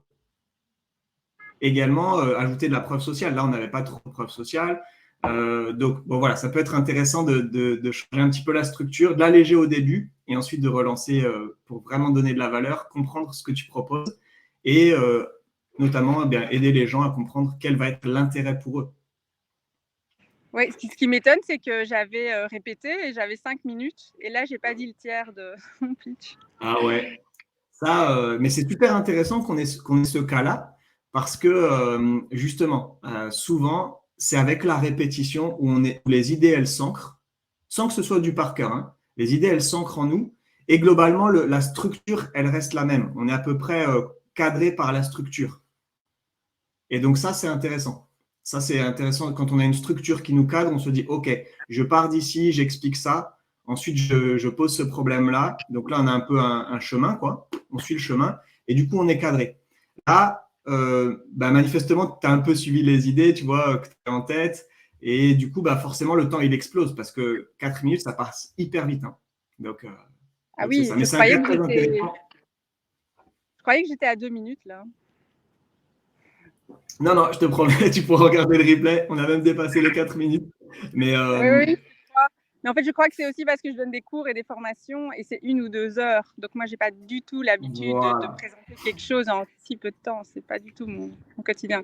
Également, ajouter de la preuve sociale. Là, on n'avait pas trop de preuve sociale. Donc, bon, voilà, ça peut être intéressant de changer un petit peu la structure, de l'alléger au début et ensuite de relancer pour vraiment donner de la valeur, comprendre ce que tu proposes et notamment aider les gens à comprendre quel va être l'intérêt pour eux. Oui, ce qui m'étonne, c'est que j'avais répété et j'avais 5 minutes. Et là, je n'ai pas dit le tiers de mon pitch. Ah ouais, ça, mais c'est super intéressant qu'on ait ce cas-là parce que justement, souvent, c'est avec la répétition où les idées, elles s'ancrent, sans que ce soit du par cœur. Hein. Les idées, elles s'ancrent en nous et globalement, la structure, elle reste la même. On est à peu près cadré par la structure. Et donc ça, c'est intéressant. Ça, c'est intéressant quand on a une structure qui nous cadre, on se dit, OK, je pars d'ici, j'explique ça. Ensuite, je pose ce problème-là. Donc là, on a un peu un chemin, quoi. On suit le chemin et du coup, on est cadré. Là, manifestement, tu as un peu suivi les idées, tu vois, que tu as en tête. Et du coup, forcément, le temps, il explose parce que 4 minutes, ça passe hyper vite. Hein. Donc, oui, ça. Mais c'est un cas très intéressant. Je croyais que j'étais à 2 minutes, là. Non, je te promets, tu pourras regarder le replay. On a même dépassé les 4 minutes. Mais, oui. Mais en fait, je crois que c'est aussi parce que je donne des cours et des formations et c'est 1 ou 2 heures. Donc, moi, je n'ai pas du tout l'habitude de présenter quelque chose en si peu de temps. Ce n'est pas du tout mon quotidien.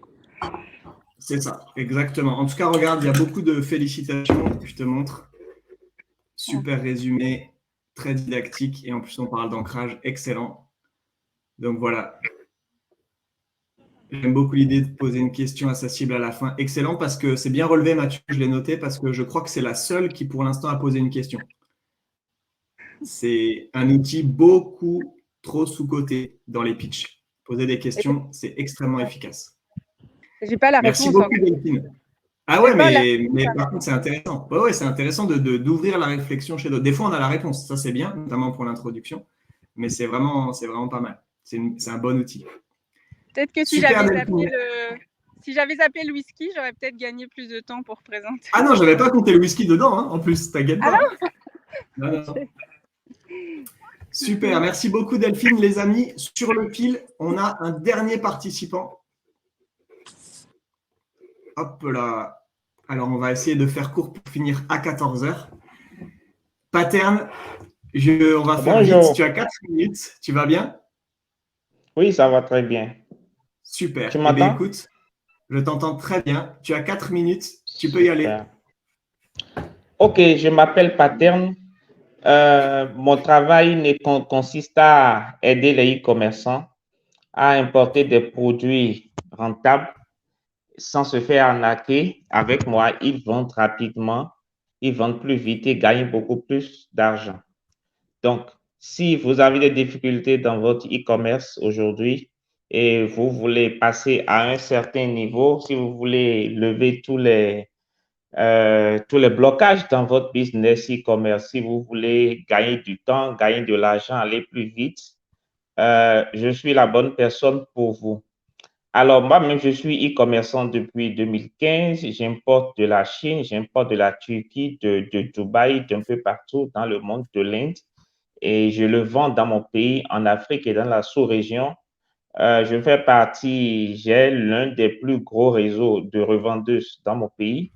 C'est ça, exactement. En tout cas, regarde, il y a beaucoup de félicitations. Je te montre. Super résumé, très didactique. Et en plus, on parle d'ancrage excellent. Donc, voilà. J'aime beaucoup l'idée de poser une question à sa cible à la fin. Excellent, parce que c'est bien relevé, Mathieu, je l'ai noté, parce que je crois que c'est la seule qui, pour l'instant, a posé une question. C'est un outil beaucoup trop sous-coté dans les pitchs. Poser des questions, c'est extrêmement efficace. J'ai pas la Merci réponse. beaucoup, Delphine. Ah ouais, mais par contre, c'est intéressant. Ouais, c'est intéressant d'ouvrir la réflexion chez d'autres. Des fois, on a la réponse. Ça, c'est bien, notamment pour l'introduction. Mais c'est vraiment pas mal. C'est un bon outil. Peut-être que si j'avais zappé le whisky, j'aurais peut-être gagné plus de temps pour présenter. Ah non, je n'avais pas compté le whisky dedans, hein, en plus, t'inquiète pas. Non. Super, merci beaucoup Delphine. Les amis, sur le fil, on a un dernier participant. Hop là. Alors, on va essayer de faire court pour finir à 14h. Pattern, on va faire vite. Tu as 4 minutes. Tu vas bien? Oui, ça va très bien. Super. Tu m'entends? Écoute, je t'entends très bien. Tu as 4 minutes. Tu peux y aller. Ok, je m'appelle Pattern. Mon travail consiste à aider les e-commerçants à importer des produits rentables sans se faire arnaquer. Avec moi, ils vendent rapidement, ils vendent plus vite et gagnent beaucoup plus d'argent. Donc, si vous avez des difficultés dans votre e-commerce aujourd'hui et vous voulez passer à un certain niveau, si vous voulez lever tous les blocages dans votre business e-commerce, si vous voulez gagner du temps, gagner de l'argent, aller plus vite, je suis la bonne personne pour vous. Alors, moi-même, je suis e-commerçant depuis 2015. J'importe de la Chine, j'importe de la Turquie, de Dubaï, d'un peu partout dans le monde, de l'Inde. Et je le vends dans mon pays, en Afrique et dans la sous-région. Je fais partie, j'ai l'un des plus gros réseaux de revendeuses dans mon pays.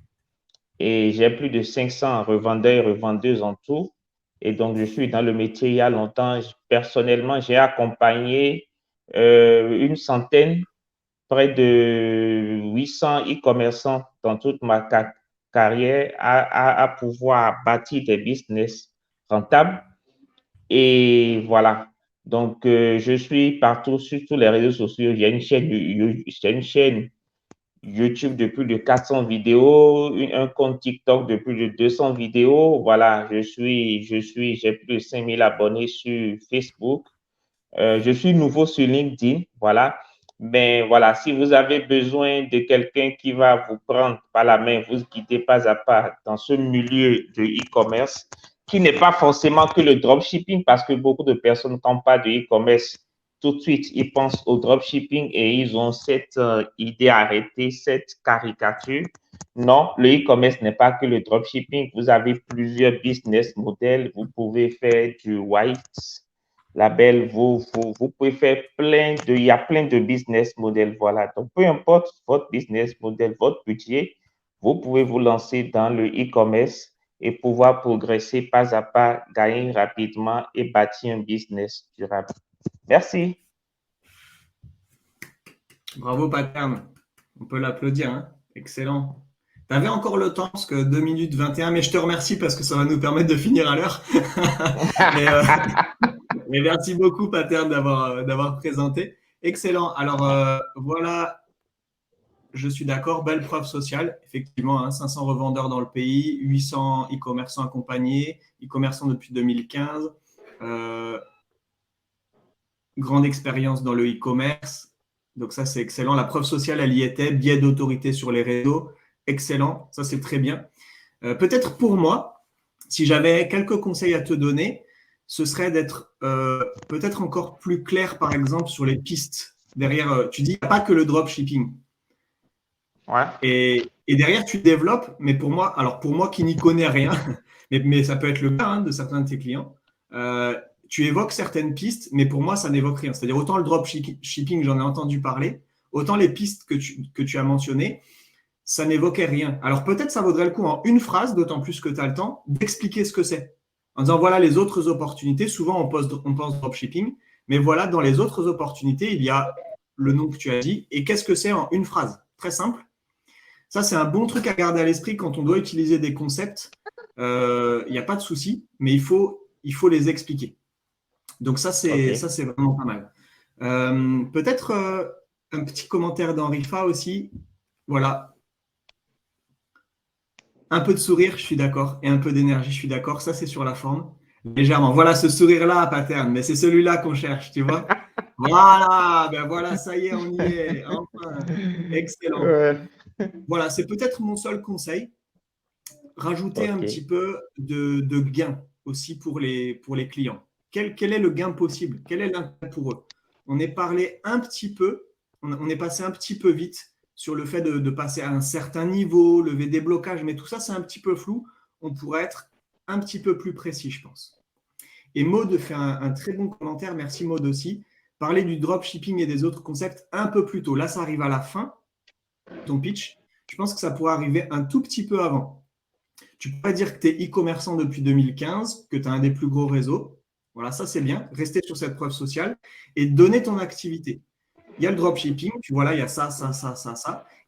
Et j'ai plus de 500 revendeurs et revendeuses en tout. Et donc, je suis dans le métier il y a longtemps. Personnellement, j'ai accompagné une centaine, près de 800 e-commerçants dans toute ma carrière à pouvoir bâtir des business rentables. Et voilà. Donc, je suis partout sur tous les réseaux sociaux. J'ai une chaîne YouTube de plus de 400 vidéos, un compte TikTok de plus de 200 vidéos. Voilà, j'ai plus de 5000 abonnés sur Facebook. Je suis nouveau sur LinkedIn, voilà. Mais voilà, si vous avez besoin de quelqu'un qui va vous prendre par la main, vous guider pas à pas dans ce milieu de e-commerce, qui n'est pas forcément que le dropshipping, parce que beaucoup de personnes, quand on parle de e-commerce, tout de suite, ils pensent au dropshipping et ils ont cette idée arrêtée, cette caricature. Non, le e-commerce n'est pas que le dropshipping. Vous avez plusieurs business models. Vous pouvez faire du white label, vous pouvez faire il y a plein de business models, voilà. Donc, peu importe votre business model, votre budget, vous pouvez vous lancer dans le e-commerce et pouvoir progresser pas à pas, gagner rapidement et bâtir un business durable. Merci. Bravo, Pattern. On peut l'applaudir, hein. Excellent. Tu avais encore le temps, parce que 2 minutes 21, mais je te remercie parce que ça va nous permettre de finir à l'heure. Mais merci beaucoup, Pattern, d'avoir présenté. Excellent. Alors, voilà, je suis d'accord, belle preuve sociale. Effectivement, hein, 500 revendeurs dans le pays, 800 e-commerçants accompagnés, e-commerçants depuis 2015. Grande expérience dans le e-commerce. Donc ça, c'est excellent. La preuve sociale, elle y était. Biais d'autorité sur les réseaux. Excellent. Ça, c'est très bien. Peut-être pour moi, si j'avais quelques conseils à te donner, ce serait d'être peut-être encore plus clair, par exemple, sur les pistes. Derrière, tu dis, il n'y a pas que le dropshipping. Ouais. Et derrière, tu développes, mais pour moi qui n'y connais rien, mais ça peut être le cas hein, de certains de tes clients, tu évoques certaines pistes, mais pour moi, ça n'évoque rien. C'est-à-dire, autant le dropshipping, j'en ai entendu parler, autant les pistes que tu as mentionnées, ça n'évoquait rien. Alors, peut-être ça vaudrait le coup en une phrase, d'autant plus que tu as le temps, d'expliquer ce que c'est. En disant, voilà les autres opportunités. Souvent, on pense dropshipping, mais voilà, dans les autres opportunités, il y a le nom que tu as dit. Et qu'est-ce que c'est en une phrase? Très simple. Ça, c'est un bon truc à garder à l'esprit quand on doit utiliser des concepts. Il n'y a pas de souci, mais il faut les expliquer. Donc ça, c'est vraiment pas mal. Peut-être un petit commentaire d'Henri Fa aussi. Voilà. Un peu de sourire, je suis d'accord. Et un peu d'énergie, je suis d'accord. Ça, c'est sur la forme. Légèrement. Voilà ce sourire-là, Pattern. Mais c'est celui-là qu'on cherche, tu vois. Voilà, ben voilà, ça y est, on y est. Enfin, excellent. Ouais. Voilà, c'est peut-être mon seul conseil. Rajouter un Ok. petit peu de gain aussi pour les clients. Quel est le gain possible? Quel est l'intérêt pour eux? On est parlé un petit peu, on est passé un petit peu vite sur le fait de passer à un certain niveau, lever des blocages, mais tout ça, c'est un petit peu flou. On pourrait être un petit peu plus précis, je pense. Et Maud fait un très bon commentaire. Merci Maud aussi. Parler du dropshipping et des autres concepts un peu plus tôt. Là, ça arrive à la fin, ton pitch. Je pense que ça pourrait arriver un tout petit peu avant. Tu pourrais dire que tu es e-commerçant depuis 2015, que tu as un des plus gros réseaux. Voilà, ça c'est bien. Rester sur cette preuve sociale et donner ton activité. Il y a le dropshipping, tu vois là, il y a ça.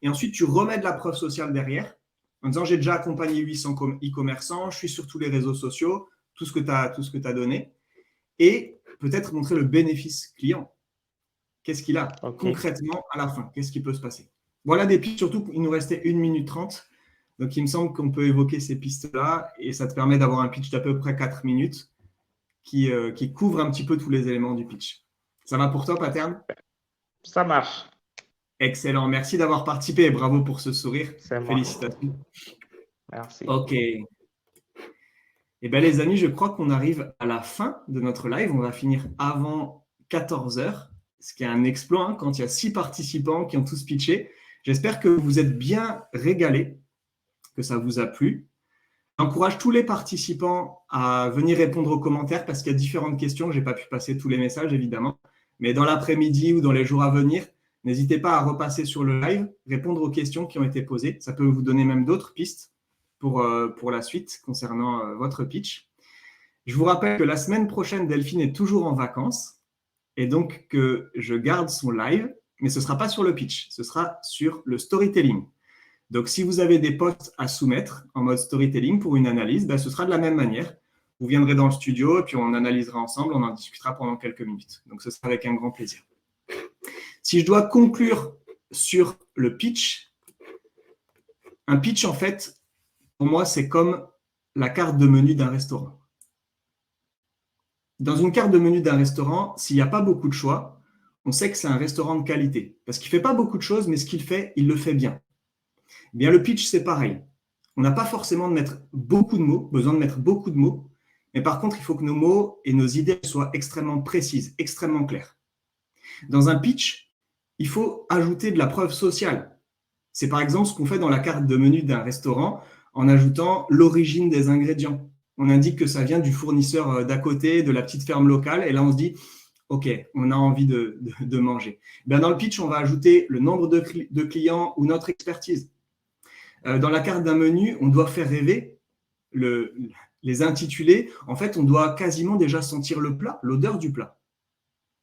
Et ensuite, tu remets de la preuve sociale derrière en disant j'ai déjà accompagné 800 e-commerçants, je suis sur tous les réseaux sociaux, tout ce que tu as donné. Et peut-être montrer le bénéfice client. Qu'est-ce qu'il a concrètement à la fin? Qu'est-ce qui peut se passer? Voilà des pistes, surtout qu'il nous restait 1 minute 30. Donc, il me semble qu'on peut évoquer ces pistes-là et ça te permet d'avoir un pitch d'à peu près 4 minutes qui couvre un petit peu tous les éléments du pitch. Ça va pour toi, Pattern? Ça marche. Excellent. Merci d'avoir participé et bravo pour ce sourire. Félicitations. Merci. OK. Eh bien, les amis, je crois qu'on arrive à la fin de notre live. On va finir avant 14h, ce qui est un exploit hein, quand il y a 6 participants qui ont tous pitché. J'espère que vous êtes bien régalés, que ça vous a plu. J'encourage tous les participants à venir répondre aux commentaires parce qu'il y a différentes questions. Je n'ai pas pu passer tous les messages, évidemment. Mais dans l'après-midi ou dans les jours à venir, n'hésitez pas à repasser sur le live, répondre aux questions qui ont été posées. Ça peut vous donner même d'autres pistes pour la suite concernant votre pitch. Je vous rappelle que la semaine prochaine, Delphine est toujours en vacances et donc que je garde son live, mais ce ne sera pas sur le pitch, ce sera sur le storytelling. Donc, si vous avez des posts à soumettre en mode storytelling pour une analyse, ce sera de la même manière. Vous viendrez dans le studio et puis on analysera ensemble, on en discutera pendant quelques minutes. Donc, ce sera avec un grand plaisir. Si je dois conclure sur le pitch, un pitch, en fait, pour moi, c'est comme la carte de menu d'un restaurant. Dans une carte de menu d'un restaurant, s'il n'y a pas beaucoup de choix, on sait que c'est un restaurant de qualité. Parce qu'il ne fait pas beaucoup de choses, mais ce qu'il fait, il le fait bien. Eh bien, le pitch, c'est pareil. On n'a pas forcément besoin de mettre beaucoup de mots, mais par contre, il faut que nos mots et nos idées soient extrêmement précises, extrêmement claires. Dans un pitch, il faut ajouter de la preuve sociale. C'est par exemple ce qu'on fait dans la carte de menu d'un restaurant en ajoutant l'origine des ingrédients. On indique que ça vient du fournisseur d'à côté, de la petite ferme locale, et là, on se dit OK, on a envie de manger. Bien, dans le pitch, on va ajouter le nombre de clients ou notre expertise. Dans la carte d'un menu, on doit faire rêver les intitulés. En fait, on doit quasiment déjà sentir le plat, l'odeur du plat.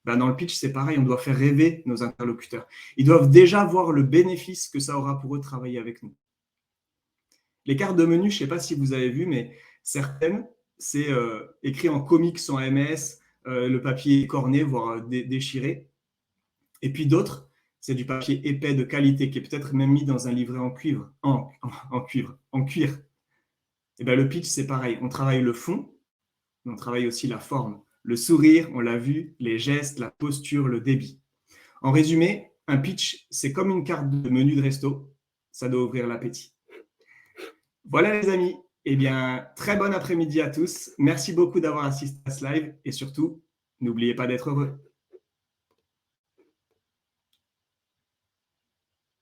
Dans le pitch, c'est pareil, on doit faire rêver nos interlocuteurs. Ils doivent déjà voir le bénéfice que ça aura pour eux de travailler avec nous. Les cartes de menu, je ne sais pas si vous avez vu, mais certaines, c'est écrit en comics sans MS, le papier corné, voire déchiré. Et puis d'autres, c'est du papier épais de qualité qui est peut-être même mis dans un livret en cuir. Et le pitch, c'est pareil. On travaille le fond, mais on travaille aussi la forme. Le sourire, on l'a vu, les gestes, la posture, le débit. En résumé, un pitch, c'est comme une carte de menu de resto. Ça doit ouvrir l'appétit. Voilà les amis. Eh bien, très bon après-midi à tous. Merci beaucoup d'avoir assisté à ce live et surtout, n'oubliez pas d'être heureux.